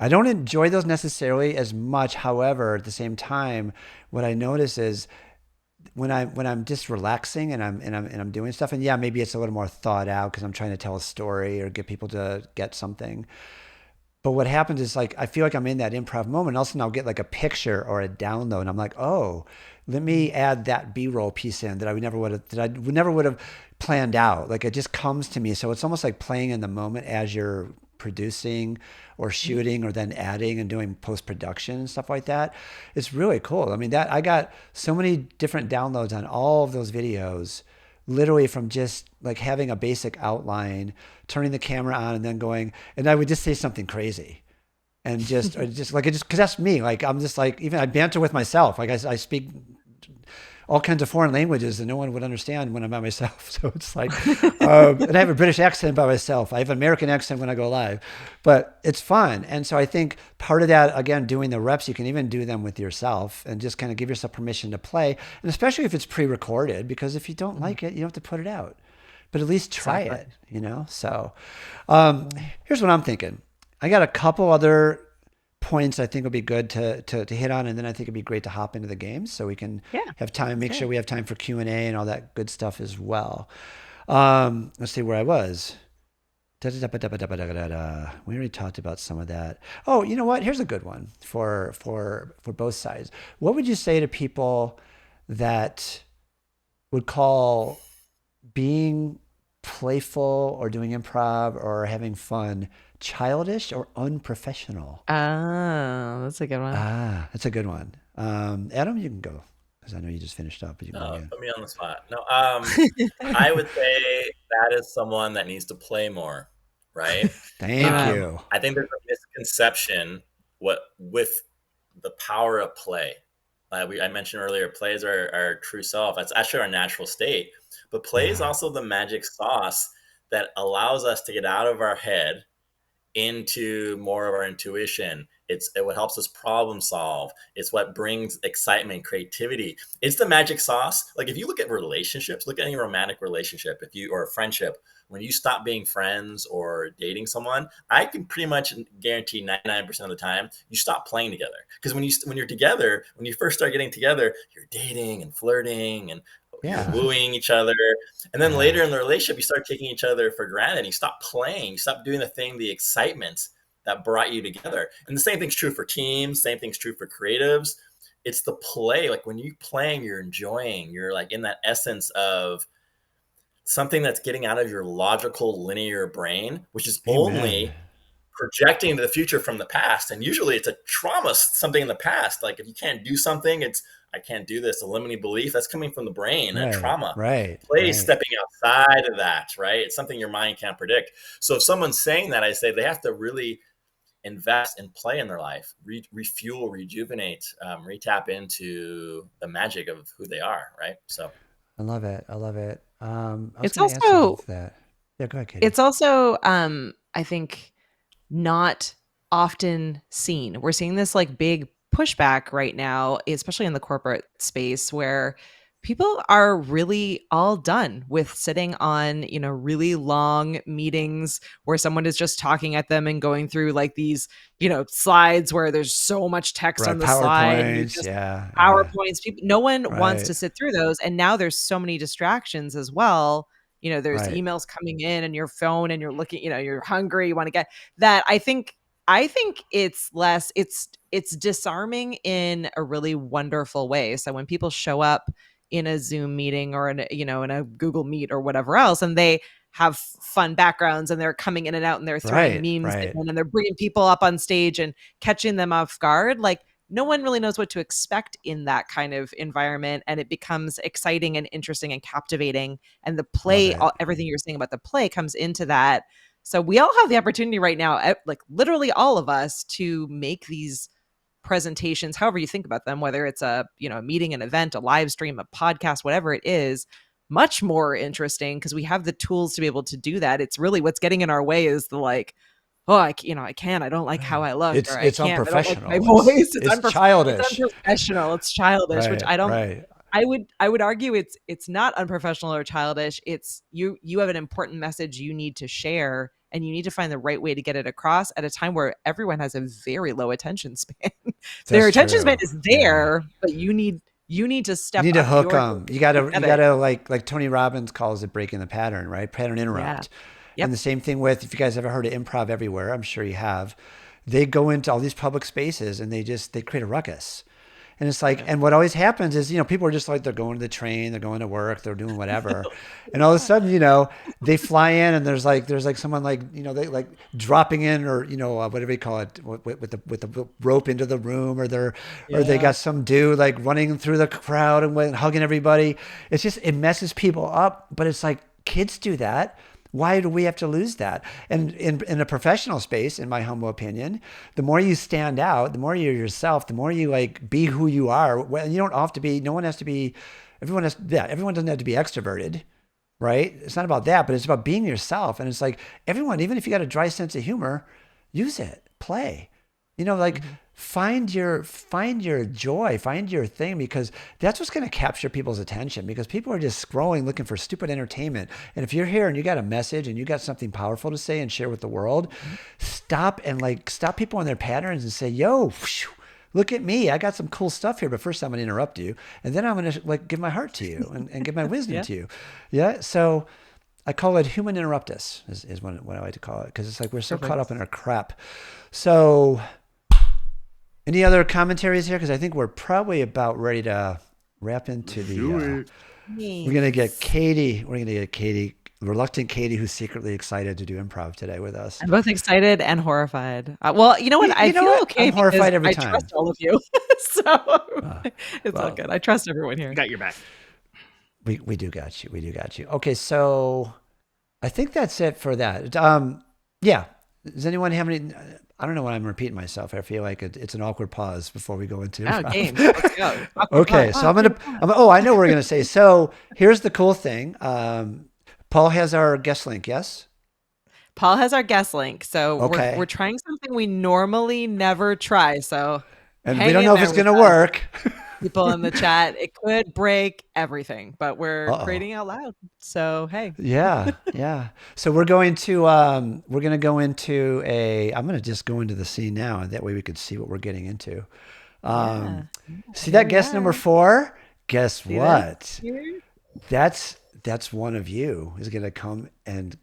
don't enjoy those necessarily as much. However, at the same time, what I notice is when I'm just relaxing and I'm doing stuff, and yeah, maybe it's a little more thought out because I'm trying to tell a story or get people to get something. But what happens is like I feel like I'm in that improv moment. All of a sudden, I'll get like a picture or a download, and I'm like, oh, let me add that B-roll piece in that I never would have planned out. Like it just comes to me. So it's almost like playing in the moment as you're producing or shooting or then adding and doing post-production and stuff like that. It's really cool. I mean, that I got so many different downloads on all of those videos, literally from just like having a basic outline, turning the camera on and then going, and I would just say something crazy. And just because that's me. Like I'm just like, even I banter with myself. Like I speak all kinds of foreign languages that no one would understand when I'm by myself. So it's like, and I have a British accent by myself. I have an American accent when I go live, but it's fun. And so I think part of that, again, doing the reps, you can even do them with yourself and just kind of give yourself permission to play. And especially if it's pre-recorded, because if you don't like it, you don't have to put it out, but at least try it, So here's what I'm thinking. I got a couple other points I think would be good to hit on, and then I think it'd be great to hop into the games so we can Yeah, have time, make sounds sure good. we have time for Q&A and all that good stuff as well. Let's see where I was. Da-da-da-ba-da-ba-da-ba-da-da-da. We already talked about some of that. Oh, you know what? Here's a good one for both sides. What would you say to people that would call being playful or doing improv or having fun childish or unprofessional? Oh, that's a good one. Ah, that's a good one. Adam, you can go because I know you just finished up, but you can go No, again. put me on the spot. No, I would say that is someone that needs to play more, right? Thank Amen. you. I think there's a misconception with the power of play. I mentioned earlier, play is our true self. That's actually our natural state. But play is Yeah. also the magic sauce that allows us to get out of our head into more of our intuition. It what helps us problem solve. It's what brings excitement, creativity. It's the magic sauce. Like if you look at relationships, look at any romantic relationship, if you or a friendship, when you stop being friends or dating someone, I can pretty much guarantee 99% of the time you stop playing together. Because when you're together, when you first start getting together, you're dating and flirting and you're Yeah. wooing each other. And then Yeah. later in the relationship, you start taking each other for granted. You stop playing, you stop doing the thing, the excitement that brought you together. And the same thing's true for teams, same thing's true for creatives. It's the play. Like when you're playing, you're enjoying, you're like in that essence of something that's getting out of your logical linear brain, which is Amen. only projecting to the future from the past. And usually it's a trauma, something in the past. Like if you can't do something, it's I can't do this, a limiting belief that's coming from the brain, a Right. trauma. Right. Play is Right. stepping outside of that, right? It's something your mind can't predict. So if someone's saying that, I say they have to really invest in play in their life, refuel, rejuvenate, retap into the magic of who they are, right? So I love it. I love it. I was It's going to add something also to that. Yeah, go ahead, Katie. it's also I think not often seen. We're seeing this like big pushback right now, especially in the corporate space where people are really all done with sitting on, really long meetings where someone is just talking at them and going through like these, slides where there's so much text Right. on the slide and you're PowerPoints. just Yeah. Yeah. PowerPoints. People, no one wants Right. to sit through those. And now there's so many distractions as well. There's Right. emails coming in and your phone and you're looking, you're hungry, you want to get that. I think it's disarming in a really wonderful way. So when people show up in a Zoom meeting or in a Google Meet or whatever else, and they have fun backgrounds and they're coming in and out and they're throwing Right. memes Right. in and they're bringing people up on stage and catching them off guard, like no one really knows what to expect in that kind of environment, and it becomes exciting and interesting and captivating, and the Love play, it. everything you're saying about the play comes into that. So we all have the opportunity right now, like literally all of us, to make these presentations, however you think about them, whether it's a meeting, an event, a live stream, a podcast, whatever it is, much more interesting because we have the tools to be able to do that. It's really what's getting in our way is the like, oh, I don't like how Right. I look, or It's I don't like my unprofessional. voice. It's It's childish. unprofessional. It's childish, which Right. I don't. Right. I would argue it's not unprofessional or childish. It's you have an important message you need to share, and you need to find the right way to get it across at a time where everyone has a very low attention span. Their That's attention span true. is Yeah. there, but you need to You step need to up hook your them. game You to gotta get you it. gotta like Tony Robbins calls it breaking the pattern, right? Pattern Yeah. interrupt. And Yep. the same thing with if you guys ever heard of Improv Everywhere, I'm sure you have. They go into all these public spaces and they create a ruckus. And it's like, Yeah. and what always happens is, people are just like, they're going to the train, they're going to work, they're doing whatever. And all of a sudden, they fly in and there's someone like, they like dropping in or, whatever you call it with the rope into the room or they Yeah. got some dude like running through the crowd and hugging everybody. It's just, it messes people up, but it's like kids do that. Why do we have to lose that? And in a professional space, in my humble opinion, the more you stand out, the more you're yourself, the more you like be who you are. Well, you don't have to be, no one has to be, everyone doesn't have to be extroverted, right? It's not about that, but it's about being yourself. And it's like everyone, even if you got a dry sense of humor, use it, play. like Mm-hmm. find your joy, find your thing, because that's what's going to capture people's attention, because people are just scrolling looking for stupid entertainment. And if you're here and you got a message and you got something powerful to say and share with the world, stop people in their patterns and say, yo, phew, look at me. I got some cool stuff here, but first I'm going to interrupt you. And then I'm going to like give my heart to you and give my wisdom Yeah. to you. Yeah. So I call it human interruptus is what I like to call it. Cause it's like, we're so caught up in our crap. So any other commentaries here? Cause I think we're probably about ready to wrap into the, we're going to get Katie. We're going to get Katie, reluctant Katie, who's secretly excited to do improv today with us. I'm both excited and horrified. Well, you know what? You I know feel what? okay I'm horrified because every I time. trust all of you. So it's all well, good. I trust everyone here. Got your back. We do got you. We do got you. Okay. So I think that's it for that. Yeah. Does anyone have any, I don't know when I'm repeating myself. I feel like it's an awkward pause before we go into Oh, improv. games. Let's go. Okay, so I know what we're gonna say. So here's the cool thing. Paul has our guest link, yes? Paul has our guest link. So Okay. we're trying something we normally never try. So And hang we don't in know if there it's with gonna us, work. people in the chat. It could break everything, but we're Uh-oh. creating out loud. So hey. Yeah, yeah. So we're going to go into I'm gonna just go into the scene now, and that way we could see what we're getting into. See Here that we guest number are. 4? Guess See what? this here? That's one of you is gonna come and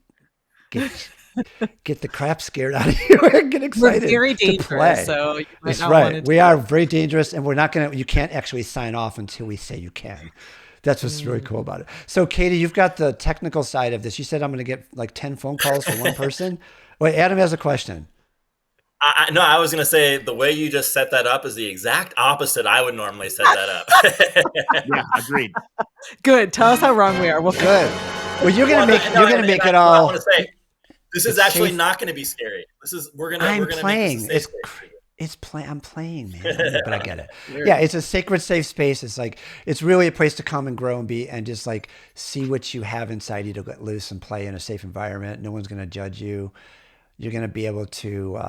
get the crap scared out of you and get We're excited very to dangerous, play. so you might That's not want right. to We do are it. very dangerous, and you can't actually sign off until we say you can. That's what's really cool about it. So, Katie, you've got the technical side of this. You said I'm going to get like 10 phone calls for one person. Wait, Adam has a question. No, I was going to say the way you just set that up is the exact opposite I would normally set that up. Yeah, agreed. Good. Tell us how wrong we are. We'll fix Good. it. Well, you're going to make it I all. want to say this is It's actually safe. not going to be scary. We're going I'm to playing. make this a safe space. I'm playing, man. But I get it. Yeah, it's a sacred, safe space. It's like it's really a place to come and grow and be and just like see what you have inside you to get loose and play in a safe environment. No one's going to judge you. You're going to be able to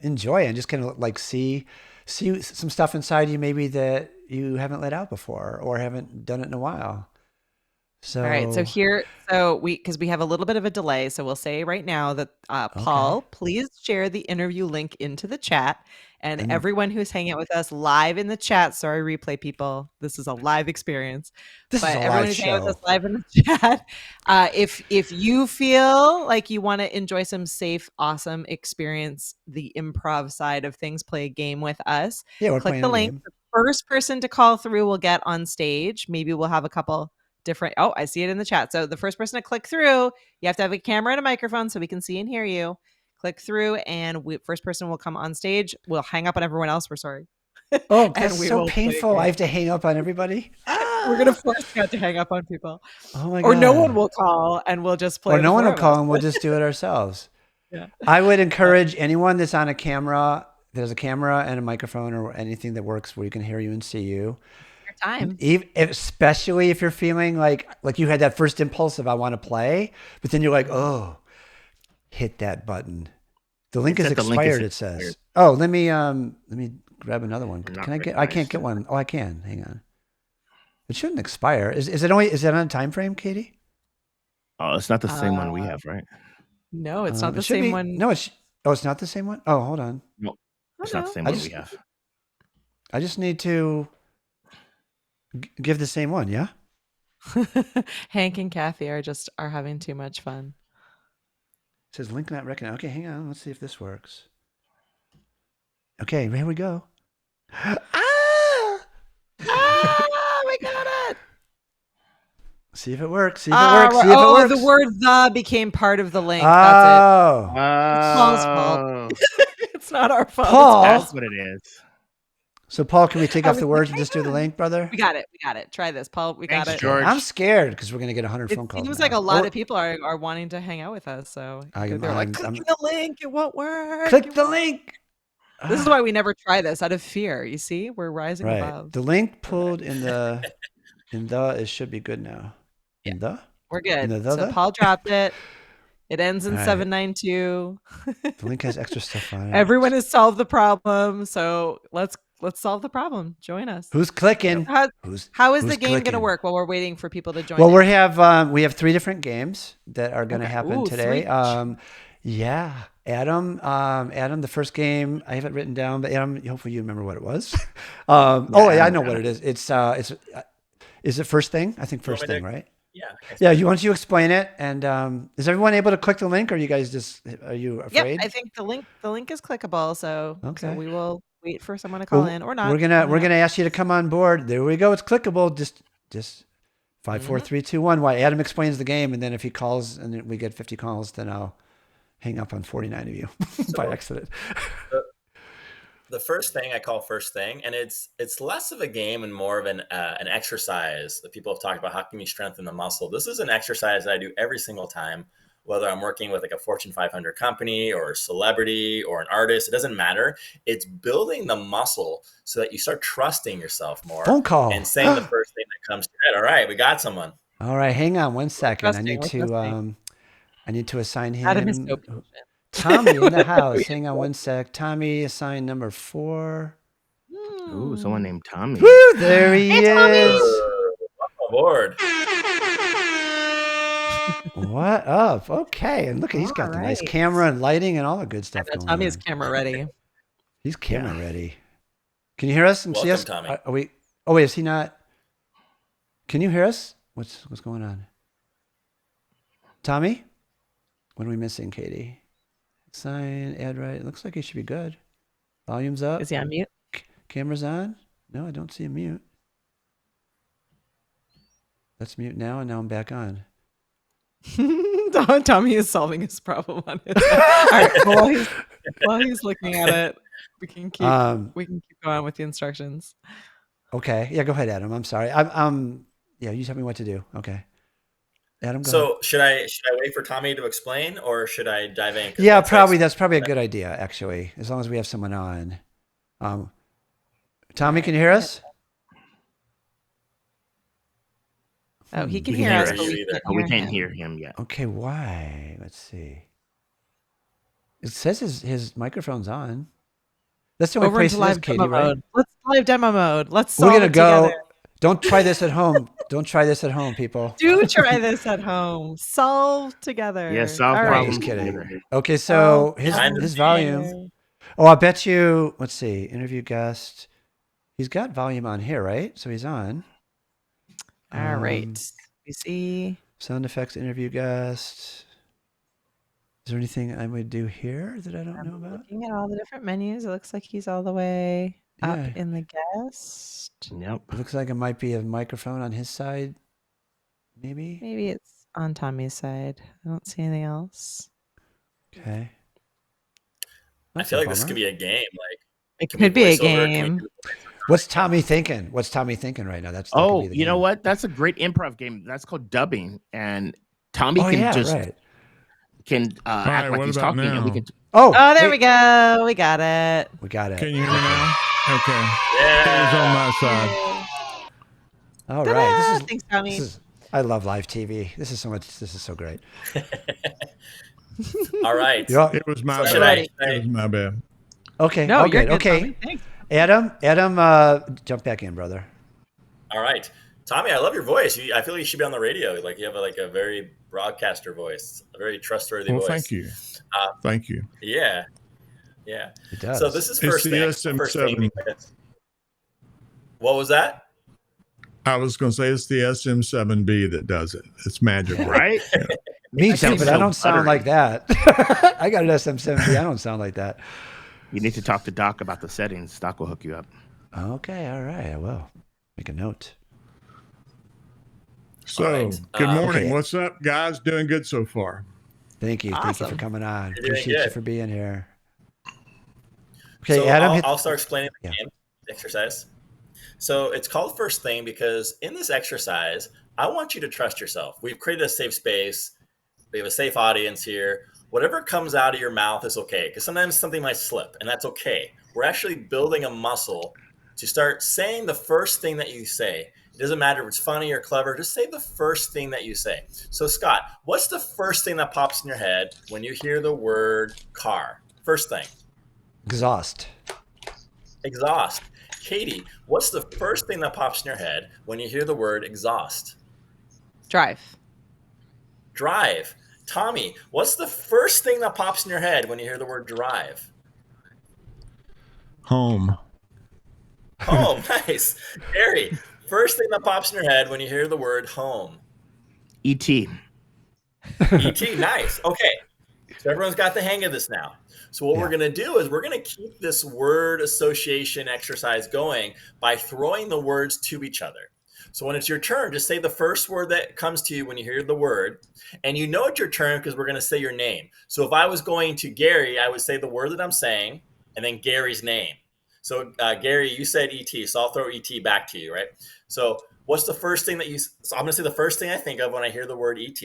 enjoy it and just kind of like see some stuff inside you maybe that you haven't let out before or haven't done it in a while. So All right. So because we have a little bit of a delay, so we'll say right now that Paul, please share the interview link into the chat, and everyone who's hanging out with us live in the chat. Sorry, replay people. This is a live experience. This is a everyone live who's hanging out with show. us live in the chat, if you feel like you want to enjoy some safe, awesome experience, the improv side of things, play a game with us. Yeah, we're Click playing the a link. game. The first person to call through will get on stage. Maybe we'll have a couple different. Oh, I see it in the chat. So the first person to click through, you have to have a camera and a microphone so we can see and hear you. Click through, and first person will come on stage. We'll hang up on everyone else. We're sorry. Oh, And that's we so will play a painful. game. I have to hang up on everybody. We're gonna force you to hang up on people, Oh my or god. no one will call, and we'll just play. Or the no one four will of call us. and we'll just do it ourselves. Yeah. I would encourage anyone that's on a camera, there's a camera and a microphone or anything that works where you can hear you and see you. Your time. Especially if you're feeling like you had that first impulse of I want to play, but then you're like, oh, hit that button. The link is expired, it says. Oh, let me grab another one. Can I get? I can't get one. Oh, I can. Hang on. It shouldn't expire. Is it on a time frame, Katie? Oh, it's not the same one we have, right? No, it's not the It should same be- one. No, it's not the same one. Oh, hold on. No, it's Oh, not the no. same I one just- we have. I just need to give the same one. Yeah. Hank and Kathy are having too much fun. It says link not recognized. Okay, hang on. Let's see if this works. Okay, here we go. We got it. See if it works. See if it works. See if it works. The word "the" became part of the link. Oh, Paul's fault. It's not our fault. Paul. That's what it is. So Paul, can we take I off the was words like, and just do the hang on. link, brother? We got it. Try this, Paul. We got Thanks, it. George. I'm scared because we're gonna get 100 It phone calls. seems now. like a lot Or- of people are wanting to hang out with us. So I'm- they're like, I'm- click the link. It won't work. click It the won't." link. This is why we never try this out of fear. You see, we're rising Right. above. The link pulled in the it should be good now. In the We're good. the- So Paul dropped it. It ends in All right. 792. The link has extra stuff on it. Everyone has solved the problem, so let's solve the problem. Join us. Who's clicking? How, Who's how is who's the game going to clicking? work while we're waiting for people to join? Well, in? we have 3 different games that are going to Okay. happen Ooh, today. 3 each. Yeah, Adam, the first game I have it written down, but Adam, hopefully you remember what it was. Oh, yeah, I know what it is. Is it first thing? I think You want first me thing, to- right? Yeah. Yeah. Why don't you explain it? And is everyone able to click the link, or you guys are you Yep, afraid? I think the link is clickable, so Okay. we will wait for someone to call in or not. We're gonna ask you to come on board. There we go. It's clickable. Just 5, 4, 3, 2, 1. Why Adam explains the game, and then if he calls and then we get 50 calls, then I'll hang up on 49 of you by accident. The first thing I call first thing, and it's less of a game and more of an exercise that people have talked about. How can you strengthen the muscle? This is an exercise that I do every single time, whether I'm working with like a Fortune 500 company or a celebrity or an artist. It doesn't matter. It's building the muscle so that you start trusting yourself more. Phone call. And saying the first thing that comes to your head. All right, we got someone. All right, hang on one second. trusting, I need to assign him. Adam is so patient. Tommy in the house. Hang on one sec. Tommy assigned number 4. Ooh, someone named Tommy. Woo, there he is. Welcome aboard. What up? Okay, and look, he's got the nice Alright. camera and lighting and all the good stuff going Tommy is on. camera ready. He's camera ready. Can you hear us and see Welcome, us? Tommy. Are we? Oh wait, is he not? Can you hear us? What's going on? Tommy, what are we missing, Katie? Sign, add right. It looks like he should be good. Volume's up. Is he on mute? Camera's on. No, I don't see a mute. Let's mute now, and now I'm back on. Tommy is solving his problem on his own. All right, well, while he's looking at it, we can keep going with the instructions. Okay. Yeah, go ahead, Adam. I'm sorry. Yeah, you tell me what to do. Okay. Adam, go ahead. So should I wait for Tommy to explain, or should I dive in? 'Cause Yeah, that's probably. That's probably a good idea, actually, as long as we have someone on. Tommy, can you hear us? Oh, he can He hear can us, hear but us. we can't Oh, we hear can't him. hear him yet. Okay, why? Let's see. It says his microphone's on. That's the only Over place into it is, live Katie, demo right? mode. Let's live demo mode. Let's We're solve gonna it go. together. Don't try this at home. Don't try this at home, people. Do try this at home. Solve together. Yeah, solve All right. problems Just kidding. together. Okay, so Solve his problems volume. together. Oh, I bet you. Let's see. Interview guest. He's got volume on here, right? So he's on. All right. We see. Sound effects, interview guest. Is there anything I would do here that I don't know about? Looking at all the different menus, it looks like he's all the way up Yeah. in the guest. Yep. It looks like it might be a microphone on his side. Maybe. Maybe it's on Tommy's side. I don't see anything else. Okay. I That's feel a like this bummer. could be a game. Like, It can we could be a voice over? Can we game. do- What's Tommy thinking? What's Tommy thinking right now? That could Oh, be the you know game. what? That's a great improv game. That's called dubbing, and Tommy Oh can yeah, just right. act right, like what he's about talking, and we now? can. Oh, Oh, there wait, we go. We got it. We got it. Can you hear me now? Okay. Yeah. It's on my side. All Ta-da! right. Thanks, Tommy. I love live TV. This is so great. All right. You're all- It was my So should bad. I- It was my bad. okay. No, all you're good. good, Okay. Tommy. Thanks. Adam, jump back in, brother. All right, Tommy, I love your voice. I feel like you should be on the radio. Like you have a very broadcaster voice, a very trustworthy Well, voice. thank you. Uh, Thank you. Yeah. It does. So this is It's first the thing. SM7. First thing because- what was that? I was going to say it's the SM7B that does it. It's magical. Right? Me That too, sounds but I so don't sound buttery. like that. I got an SM7B. I don't sound like that. You need to talk to Doc about the settings. Doc will hook you up. Okay. All right. I will make a note. So, All right. good morning. Okay. What's up, guys? Doing good so far. Thank you. Thank you for Awesome. coming on. You're doing Appreciate you good. for being here. Okay, So Adam. I'll start explaining the Yeah. game exercise. So it's called first thing because in this exercise, I want you to trust yourself. We've created a safe space. We have a safe audience here. Whatever comes out of your mouth is okay because sometimes something might slip, and that's okay. We're actually building a muscle to start saying the first thing that you say. It doesn't matter if it's funny or clever. Just say the first thing that you say. So, Scott, what's the first thing that pops in your head when you hear the word car? First thing. Exhaust. Exhaust. Katie, what's the first thing that pops in your head when you hear the word exhaust? Drive. Drive. Tommy, what's the first thing that pops in your head when you hear the word drive? Home. Home. Nice. Gary, first thing that pops in your head when you hear the word home? E.T. E.T. Nice. Okay. So everyone's got the hang of this now. So what Yeah. we're going to do is we're going to keep this word association exercise going by throwing the words to each other. So when it's your turn, just say the first word that comes to you when you hear the word. And you know it's your turn because we're going to say your name. So if I was going to Gary, I would say the word that I'm saying and then Gary's name. So Gary, you said ET, so I'll throw ET back to you, right? So what's the first thing that you, so I'm going to say the first thing I think of when I hear the word ET.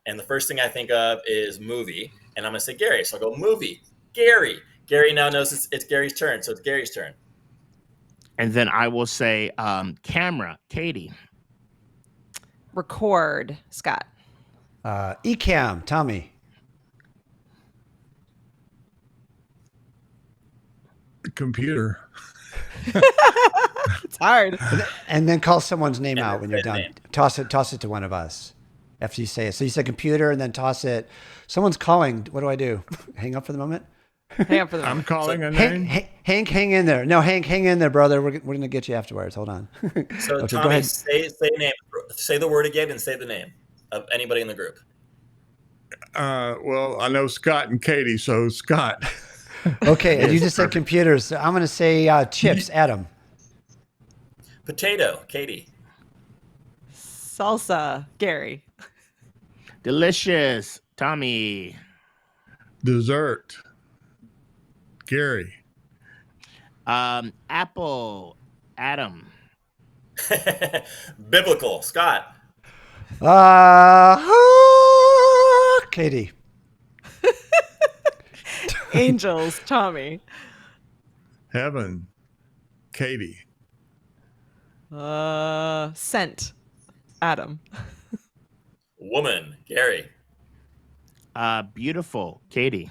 And the first thing I think of is movie. And I'm going to say Gary. So I'll go movie, Gary. Gary now knows it's Gary's turn. So it's Gary's turn. And then I will say camera, Katie. Record, Scott. Ecamm. Tommy. Computer. It's hard. And then call someone's name And out then when you're say the done. name. Toss it to one of us after you say it. So you said computer and then toss it. Someone's calling. What do I do? Hang up for the moment? Hang on for the I'm moment. calling a Hank, name. Hank, hang in there. No, Hank, hang in there, brother. We're going to get you afterwards. Hold on. So Okay, go Tommy, ahead. say name. Say the word again and say the name of anybody in the group. Well, I know Scott and Katie, so Scott. Okay, and you Yes, just said perfect. computers. So I'm going to say chips, Adam. Potato, Katie. Salsa, Gary. Delicious, Tommy. Dessert. Gary. Apple, Adam. Biblical, Scott. Katie. Angels, Tommy. Heaven. Katie. Scent, Adam. Woman, Gary. Beautiful, Katie.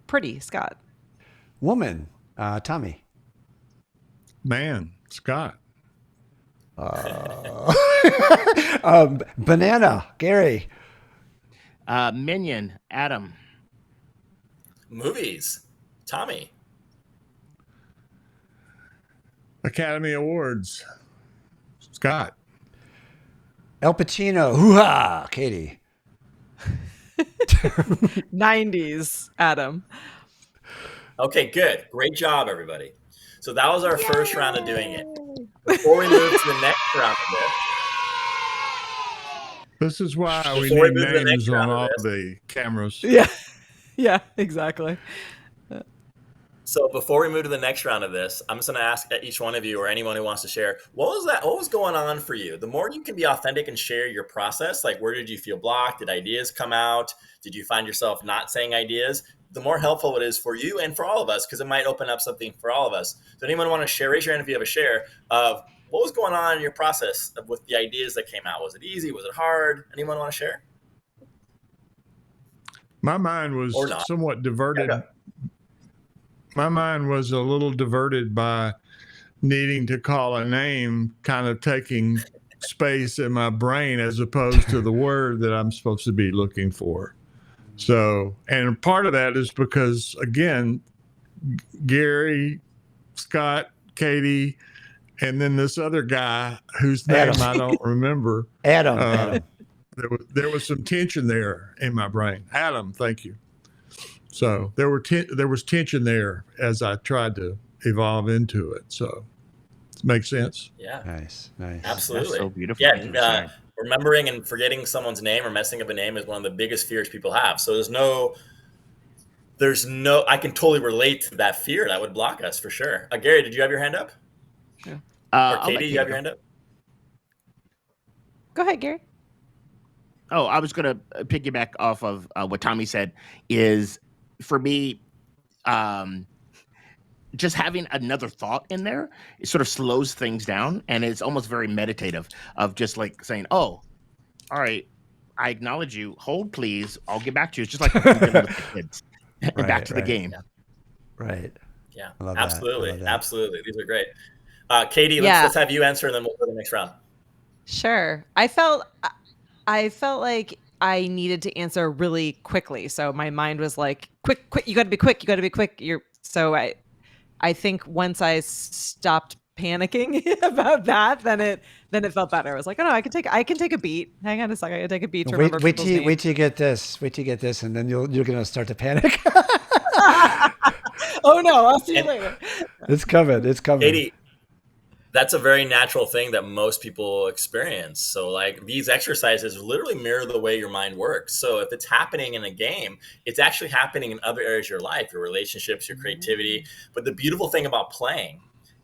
Pretty, Scott. Woman, Tommy. Man. Scott. Banana, Gary. Minion, Adam. Movies, Tommy. Academy Awards. Scott. El Pacino, hoo-ha, Katie. 90s, Adam. Okay, good. Great job, everybody. So that was our first round of doing it. Before we move to the next round of this, This is why we Before we need move to the next names on round of all this. the cameras. Yeah. Yeah, exactly. So before we move to the next round of this, I'm just going to ask each one of you or anyone who wants to share, what was going on for you? The more you can be authentic and share your process, like where did you feel blocked? Did ideas come out? Did you find yourself not saying ideas? The more helpful it is for you and for all of us, because it might open up something for all of us. Does anyone want to share? Raise your hand if you have a share of what was going on in your process with the ideas that came out. Was it easy? Was it hard? Anyone want to share? My mind was Or not. somewhat diverted. Okay. My mind was a little diverted by needing to call a name, kind of taking space in my brain as opposed to the word that I'm supposed to be looking for. So, and part of that is because, again, Gary, Scott, Katie, and then this other guy whose name Adam. I don't remember. Adam. Uh, Adam. There was some tension there in my brain. Adam, thank you. So there was tension there as I tried to evolve into it. So it makes sense. Yeah, Nice. absolutely. That's so beautiful. Yeah, Thank you for sharing. remembering and forgetting someone's name or messing up a name is one of the biggest fears people have. So there's no, I can totally relate to that fear that would block us for sure. Gary, did you have your hand up? Or I'll let Katie, you have your go. hand up? Go ahead, Gary. Oh, I was going to piggyback off of what Tommy said is for me, just having another thought in there, it sort of slows things down, and it's almost very meditative of just like saying, "Oh, all right, I acknowledge you. Hold, please. I'll get back to you." It's just like dealing with the kids and back Right, to the right. game. Right. Yeah, I love that. I absolutely, love that. absolutely. These are great. Katie, Yeah. let's have you answer, and then we'll go to the next round. Sure. I felt like I needed to answer really quickly. So my mind was like, quick, you got to be quick. You got to be quick. I think once I stopped panicking about that, then it felt better. I was like, oh no, I can take a beat. Hang on a second. I can take a beat to remember Wait people's till names. you get this. Wait till you get this, and then you're gonna start to panic. Oh no, I'll see you And- later. It's coming. It's coming. Katie, that's a very natural thing that most people experience. So like these exercises literally mirror the way your mind works. So if it's happening in a game, it's actually happening in other areas of your life, your relationships, your creativity. But the beautiful thing about playing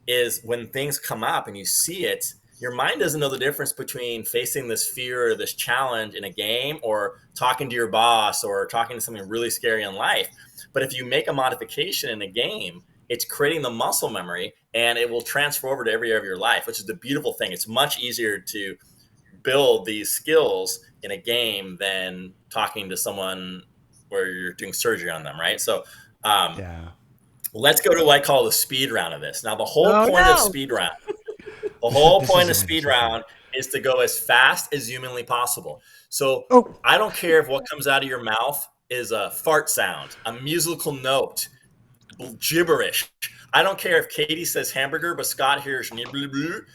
is when things come up and you see it, your mind doesn't know the difference between facing this fear or this challenge in a game or talking to your boss or talking to something really scary in life. But if you make a modification in a game, it's creating the muscle memory and it will transfer over to every area of your life, which is the beautiful thing. It's much easier to build these skills in a game than talking to someone where you're doing surgery on them, right? So Yeah. let's go to what I call the speed round of this. Now, the whole Oh, point no. of speed round, the whole This point is of speed round is to go as fast as humanly possible. So Oh. I don't care if what comes out of your mouth is a fart sound, a musical note, gibberish. I don't care if Katie says hamburger, but Scott hears nibble.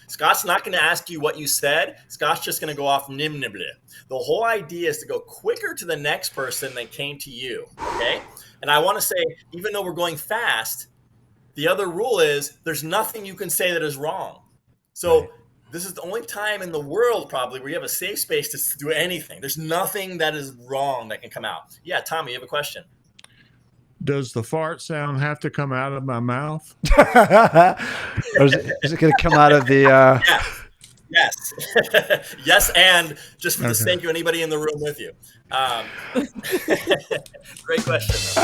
Scott's not going to ask you what you said. Scott's just going to go off nim nibble. The whole idea is to go quicker to the next person than came to you. Okay. And I want to say, even though we're going fast, the other rule is there's nothing you can say that is wrong. So Right. this is the only time in the world probably where you have a safe space to do anything. There's nothing that is wrong that can come out. Yeah, Tommy, you have a question. Does the fart sound have to come out of my mouth? Or is it going to come out of the? Yes. Yes, and just for the Okay. sake of anybody in the room with you. Great question.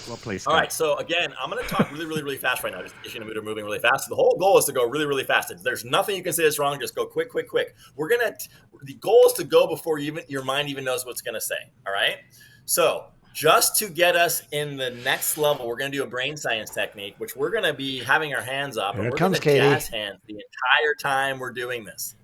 Well played, All Scott. right, so again, I'm going to talk really, really, really fast right now. Just issuing a meter moving really fast. The whole goal is to go really, really fast. There's nothing you can say that's wrong. Just go quick, quick, quick. The goal is to go before your mind even knows what it's going to say. All right. So just to get us in the next level, we're going to do a brain science technique, which we're going to be having our hands up. Here And it we're comes, going to Katie. jazz hands the entire time we're doing this.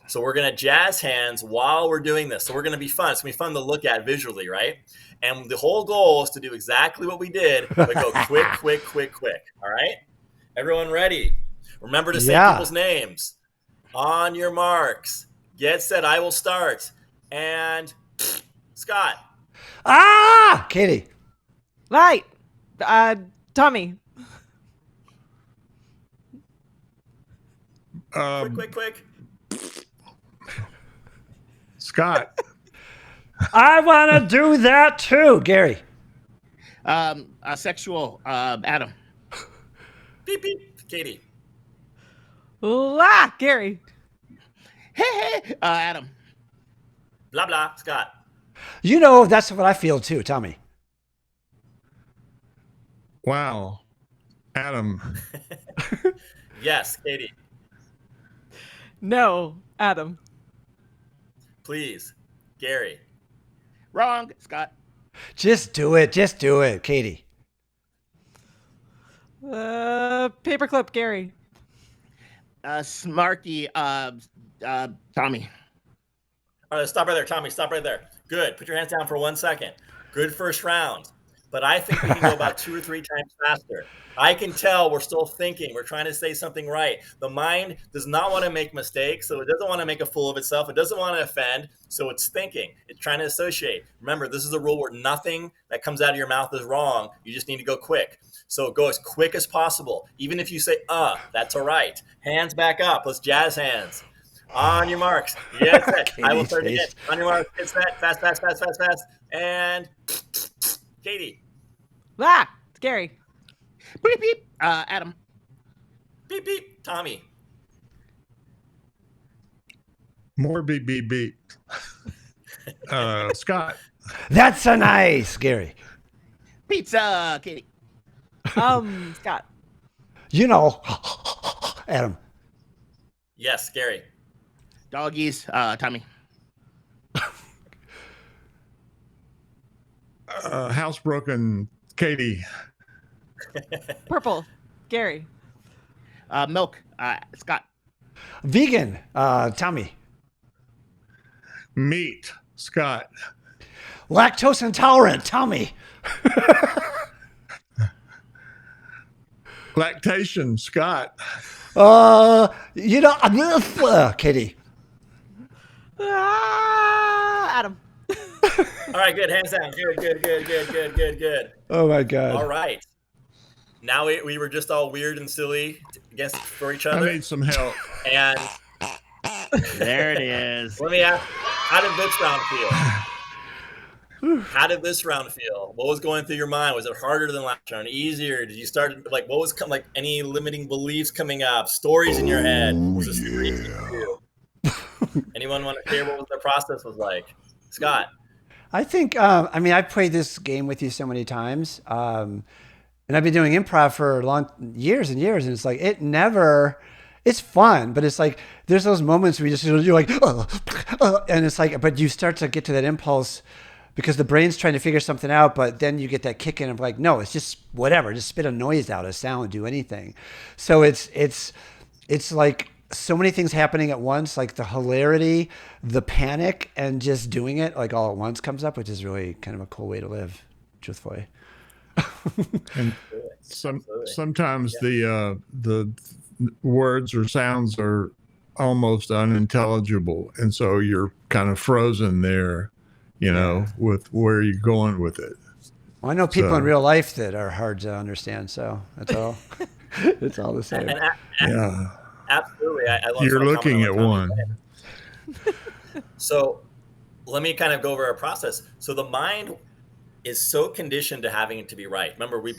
So we're going to jazz hands while we're doing this. So we're going to be fun. It's going to be fun to look at visually, right? And the whole goal is to do exactly what we did, but go quick, quick, quick, quick. All right? Everyone ready? Remember to say Yeah. people's names. On your marks. Get set. I will start. And Scott. Ah, Katie. Right. Tommy. Quick, quick, quick. Scott. I want to do that too, Gary. Sexual, Adam. Beep, beep. Katie. Gary. Hey, Adam. Blah, blah. Scott. You know, that's what I feel too. Tell me. Wow. Adam. Yes, Katie. No, Adam. Please. Gary. Wrong, Scott. Just do it. Just do it, Katie. Paperclip, Gary. Smarky, Tommy. All right, stop right there, Tommy. Stop right there. Good. Put your hands down for 1 second. Good first round. But I think we can go about 2 or 3 times faster. I can tell we're still thinking. We're trying to say something right. The mind does not want to make mistakes, so it doesn't want to make a fool of itself. It doesn't want to offend, so it's thinking. It's trying to associate. Remember, this is a rule where nothing that comes out of your mouth is wrong. You just need to go quick. So go as quick as possible. Even if you say, that's all right. Hands back up. Let's jazz hands. On your marks. Yes, set. I will start again. Katie's On your marks. Get set. Fast, fast, fast, fast, fast. And Katie. It's Gary. Beep, beep. Adam. Beep, beep. Tommy. More beep, beep, beep. Scott. That's a nice, Gary. Pizza, Katie. Scott. You know, Adam. Yes, Gary. Doggies, Tommy. Housebroken, Katie. Purple, Gary. Milk, Scott. Vegan, Tommy. Meat, Scott. Lactose intolerant, Tommy. Lactation, Scott. Katie. Adam. All right, good. Hands down. Good. Oh my God. All right. Now we were just all weird and silly for each I other. need some help. And There it is. let me ask, how did this round feel? How did this round feel? What was going through your mind? Was it harder than last round? Easier? Did you start what was like any limiting beliefs coming up? Stories in your head? Was this super easy for you? Anyone want to hear what the process was like? Scott. I think, I've played this game with you so many times. And I've been doing improv for years and years. And it's like, it's fun, but it's like, there's those moments where you're like, and it's like, but you start to get to that impulse because the brain's trying to figure something out, but then you get that kick in of like, no, it's just whatever, just spit a noise out, a sound, do anything. So it's like so many things happening at once, like the hilarity, the panic, and just doing it like all at once comes up, which is really kind of a cool way to live, truthfully. And sometimes the words or sounds are almost unintelligible, and so you're kind of frozen there, with where you're going with it. Well, I know people in real life that are hard to understand, so that's all. It's all the same. Yeah, Absolutely. I love you're some looking at comment one. So let me kind of go over our process. So the mind is so conditioned to having it to be right. Remember, we've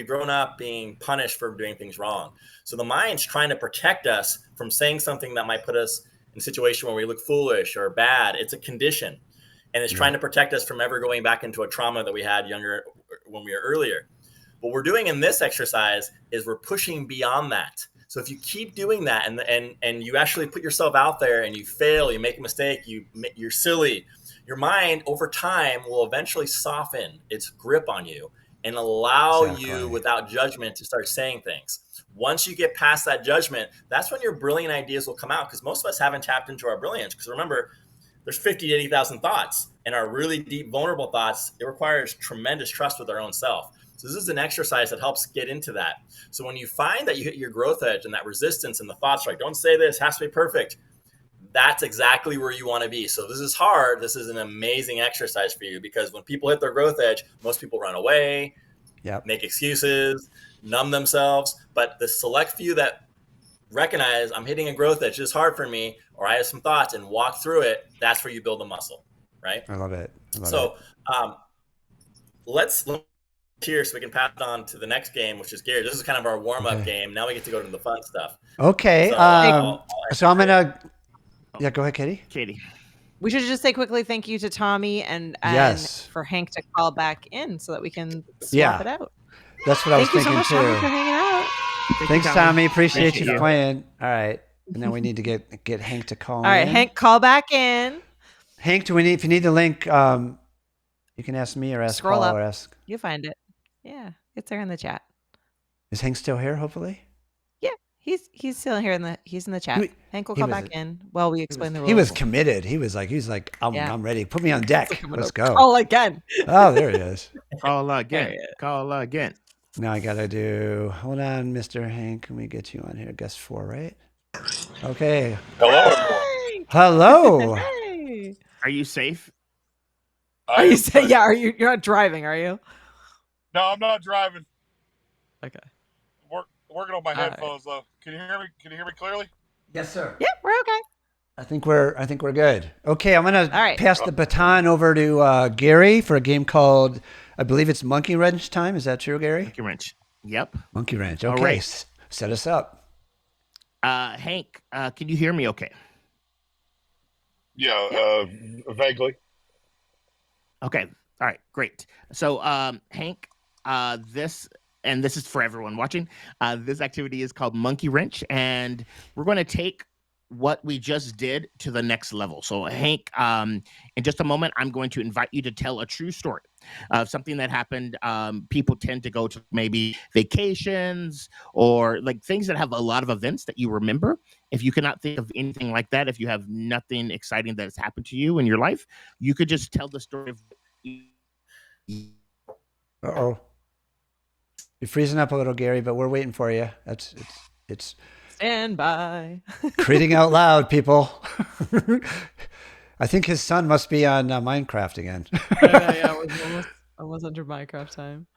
grown up being punished for doing things wrong. So the mind's trying to protect us from saying something that might put us in a situation where we look foolish or bad. It's a condition, and it's trying to protect us from ever going back into a trauma that we had younger when we were earlier. What we're doing in this exercise is we're pushing beyond that. So if you keep doing that and you actually put yourself out there and you fail, you make a mistake, you're silly, your mind over time will eventually soften its grip on you and allow you without judgment to start saying things. Once you get past that judgment, that's when your brilliant ideas will come out, because most of us haven't tapped into our brilliance. Because remember, there's 50 to 80,000 thoughts, and our really deep, vulnerable thoughts, it requires tremendous trust with our own self. So this is an exercise that helps get into that. So when you find that you hit your growth edge and that resistance and the thoughts are like, don't say this, has to be perfect, that's exactly where you want to be. So this is hard. This is an amazing exercise for you, because when people hit their growth edge, most people run away, make excuses, numb themselves. But the select few that recognize I'm hitting a growth edge, it's hard for me, or I have some thoughts, and walk through it, that's where you build the muscle, right? I love it. Let's here so we can pass it on to the next game, which is Gary. This is kind of our warm-up game. Now we get to go to the fun stuff. Okay. So I'm gonna. Yeah, go ahead, Katie. We should just say quickly thank you to Tommy and Yes. for Hank to call back in so that we can swap it out. That's what I was Thank you so thinking much, too. Tommy, for hanging out. Thanks, Tommy. Appreciate you you. for playing. All right, and then we need to get Hank to call. All right, in. Hank, call back in. Hank, if you need the link, you can ask me or ask Scroll Paul up. or ask. You find it. Yeah, it's there in the chat. Is Hank still here? Hopefully. Yeah, he's still here in the chat. Hank will he call was- back in while we explain the rules. He was committed. He was like, I'm ready. Put me on deck. Let's go. Call again. Oh, there he is. Call again. There he is. Call again. Now I gotta do. Hold on, Mr. Hank. Can we get you on here? Guest 4, right? Okay. Hello, everyone. Hello. Hey. Are you safe? Are you saying? Yeah. You're not driving? Are you? No, I'm not driving. Okay. Working on my All right. headphones though. Can you hear me? Can you hear me clearly? Yes, sir. Yeah, we're okay. I think we're good. Okay, I'm gonna All right. pass the baton over to Gary for a game called, I believe it's Monkey Wrench time. Is that true, Gary? Monkey wrench. Yep. Monkey Wrench. All Okay, right. set us up. Hank, can you hear me okay? Yeah, vaguely. Okay. All right. Great. So, Hank, this and this is for everyone watching. This activity is called Monkey Wrench, and we're going to take what we just did to the next level. So, Hank, in just a moment, I'm going to invite you to tell a true story of something that happened. People tend to go to maybe vacations or like things that have a lot of events that you remember. If you cannot think of anything like that, if you have nothing exciting that has happened to you in your life, you could just tell the story of. Uh-oh. You're freezing up a little, Gary, but we're waiting for you. It's Stand by. reading out loud, people. I think his son must be on Minecraft again. Yeah, it was almost under Minecraft time.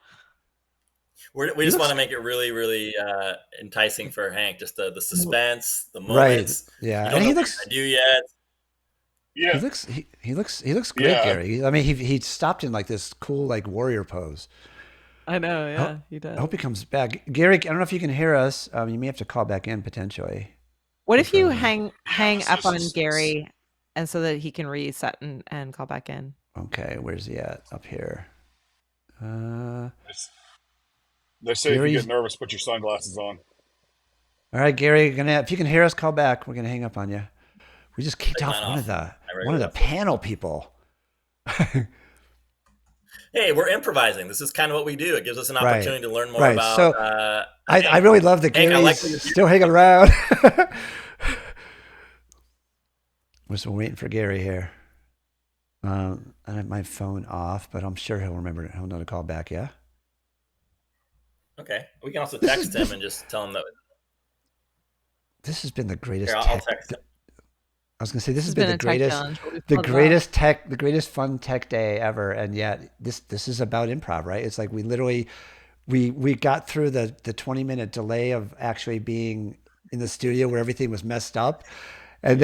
We just want to make it really, really enticing for Hank. Just the suspense, the Right. moments. Yeah. You And don't know he what looks he's gonna do yet. Yeah. he looks great, Yeah. Gary. I mean, he stopped in like this cool like warrior pose. I know, yeah, Oh, he does. I hope he comes back. Gary, I don't know if you can hear us. You may have to call back in potentially. What if you Confirm. hang up on This- Gary and so that he can reset and call back in? Okay, where's he at? Up here. They say if Gary's- you get nervous, put your sunglasses on. All right, Gary, if you can hear us, call back. We're gonna hang up on you. We just kicked Take off mine one off. of the I one of the read it. panel people. Hey, we're improvising. This is kind of what we do. It gives us an Right. opportunity to learn more Right. about. So, I Hank. really love that Hank, I Gary's like what you're still hanging around. We're still waiting for Gary here. I have my phone off, but I'm sure he'll remember. He'll know to call back. Yeah. Okay, we can also This text is- him this- and just tell him that. This has been the greatest. Here, I'll tech, text him. I was gonna say this has been been the a tech greatest, challenge, but we've the pulled it off. greatest fun tech day ever, and yet this is about improv, right? It's like we literally we got through the 20-minute delay of actually being in the studio where everything was messed up, and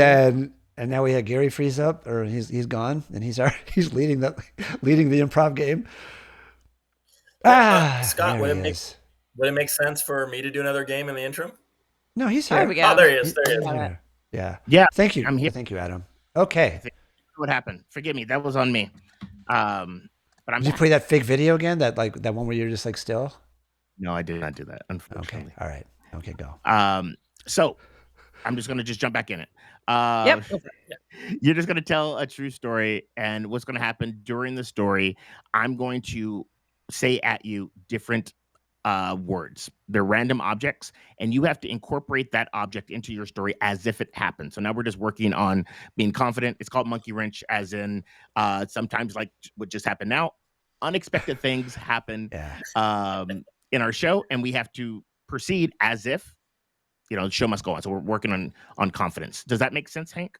now we had Gary freeze up, or he's gone, and he's leading the improv game. Scott, there would he it make- is. Would it make sense for me to do another game in the interim? No, he's There here. we go. Oh, there he is. There he He's is. here. Yeah. Yeah, Thank you. I'm here. Thank you, Adam. Okay. What happened? Forgive me. That was on me. But I'm Did you back. play that fake video again? That one where you're just like still? No, I did not do that, Okay. unfortunately. All right. Okay, go. So I'm just gonna jump back in it. Yep. go for it. You're just gonna tell a true story, and what's gonna happen during the story, I'm going to say at you different words. They're random objects, and you have to incorporate that object into your story as if it happened. So now we're just working on being confident. It's called Monkey Wrench, as in sometimes like what just happened now, unexpected things happen Yeah. in our show, and we have to proceed as if the show must go on. So we're working on confidence. Does that make sense, Hank?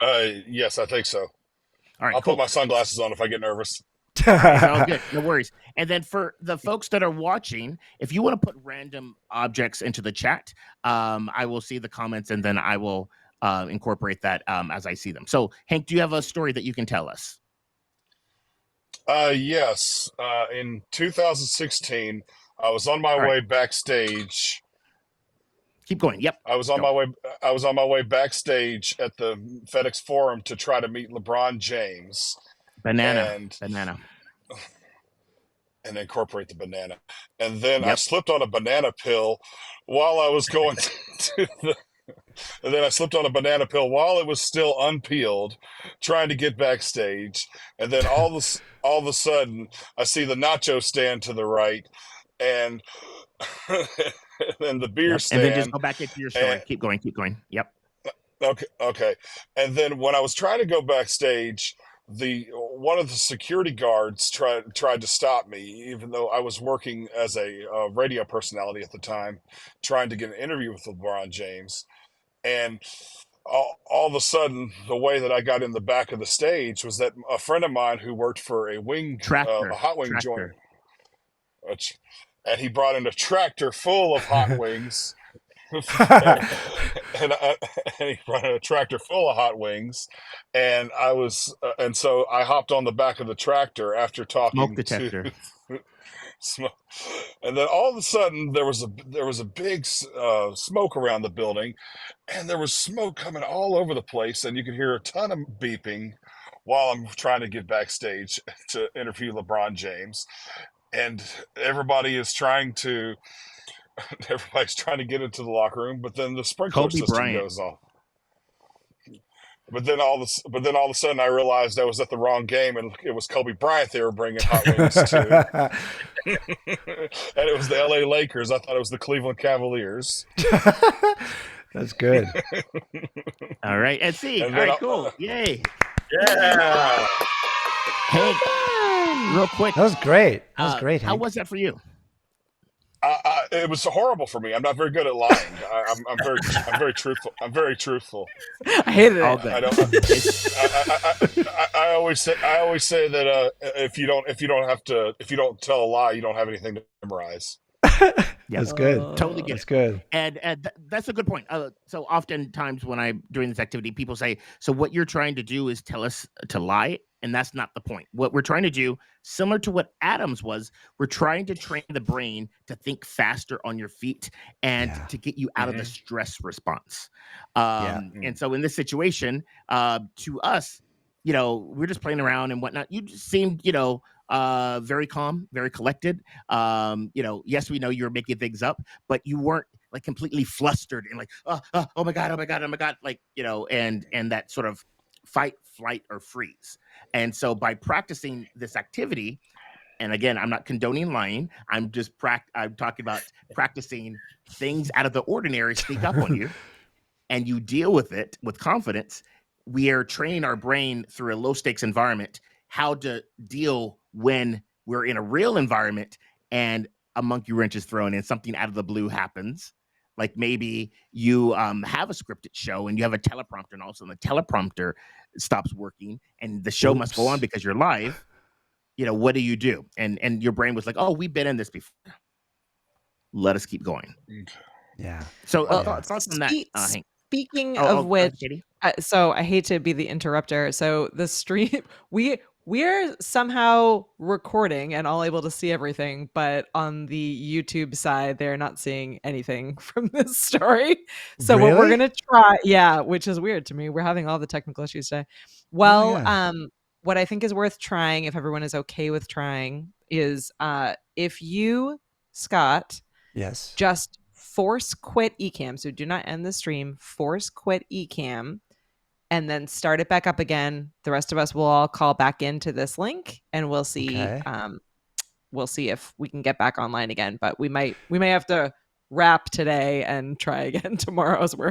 Yes, I think so. All right, I'll cool. put my sunglasses on if I get nervous. Oh, good. No worries. And then for the folks that are watching, if you want to put random objects into the chat, I will see the comments and then I will incorporate that as I see them. So, Hank, do you have a story that you can tell us? Yes. In 2016, I was on my All right. way backstage. Keep going. Yep. I was on Go. my way backstage at the FedEx Forum to try to meet LeBron James Banana. and incorporate the banana. And then I Yep. slipped on a banana pill while I was going to the. And then I slipped on a banana pill while it was still unpeeled, trying to get backstage. And then all of a sudden, I see the nacho stand to the right, and and the beer Yep. stand. And then just go back into your story. and- Keep going. Keep going. Yep. Okay. And then when I was trying to go backstage, one of the security guards tried to stop me, even though I was working as a radio personality at the time, trying to get an interview with LeBron James. And all of a sudden, the way that I got in the back of the stage was that a friend of mine who worked for a hot wing joint, and he brought in a tractor full of hot wings. and he brought in a tractor full of hot wings, and so I hopped on the back of the tractor after talking Smoke detector. smoke. And then all of a sudden there was a big smoke around the building, and there was smoke coming all over the place, and you could hear a ton of beeping while I'm trying to get backstage to interview LeBron James. and everybody is trying to everybody's trying to get into the locker room, but then the sprinkler Kobe system Bryant. goes off. But then all of a sudden, I realized I was at the wrong game, and it was Kobe Bryant they were bringing hot wings to, and it was the L.A. Lakers. I thought it was the Cleveland Cavaliers. That's good. All right, and see, all And then right, cool, yay. Yeah. Hey, real quick, That was great. That was great, how Hank. was that for you? It was horrible for me. I'm not very good at lying. I'm very truthful. I'm very truthful. I hated All it. good. I don't. I always say that if you don't tell a lie, you don't have anything to memorize. Yeah, That's good. totally get That's it. good. And that's a good point. So oftentimes when I'm doing this activity, people say, so what you're trying to do is tell us to lie. And that's not the point. What we're trying to do, similar to what Adams was, we're trying to train the brain to think faster on your feet and Yeah. to get you out of the stress response. Yeah. And so in this situation, to us, we're just playing around and whatnot. You just seemed, very calm, very collected. Yes, we know you were making things up, but you weren't like completely flustered and like, oh my God, like, and that sort of fight, flight, or freeze. And so by practicing this activity, and again, I'm not condoning lying. I'm talking about practicing things out of the ordinary sneak up on you, and you deal with it with confidence. We are training our brain through a low stakes environment how to deal when we're in a real environment and a monkey wrench is thrown in, something out of the blue happens. Like maybe you have a scripted show and you have a teleprompter, and all of a sudden the teleprompter stops working and the show must go on Oops. because you're live. What do you do? And your brain was like, oh, we've been in this before. Let us keep going. Yeah. So Well, thoughts on that, Hank? Speaking Oh, of which, Katie? so I hate to be the interrupter. So the stream, we're somehow recording and all able to see everything, but on the YouTube side, they're not seeing anything from this story. So what we're Really? gonna try, yeah, which is weird to me. We're having all the technical issues today. Well, what I think is worth trying, if everyone is okay with trying, is if you, Scott, Yes. just force quit Ecamm. So do not end the stream. Force quit Ecamm, and then start it back up again. The rest of us will all call back into this link, and we'll see. Okay. We'll see if we can get back online again. But we may have to wrap today and try again tomorrow as we're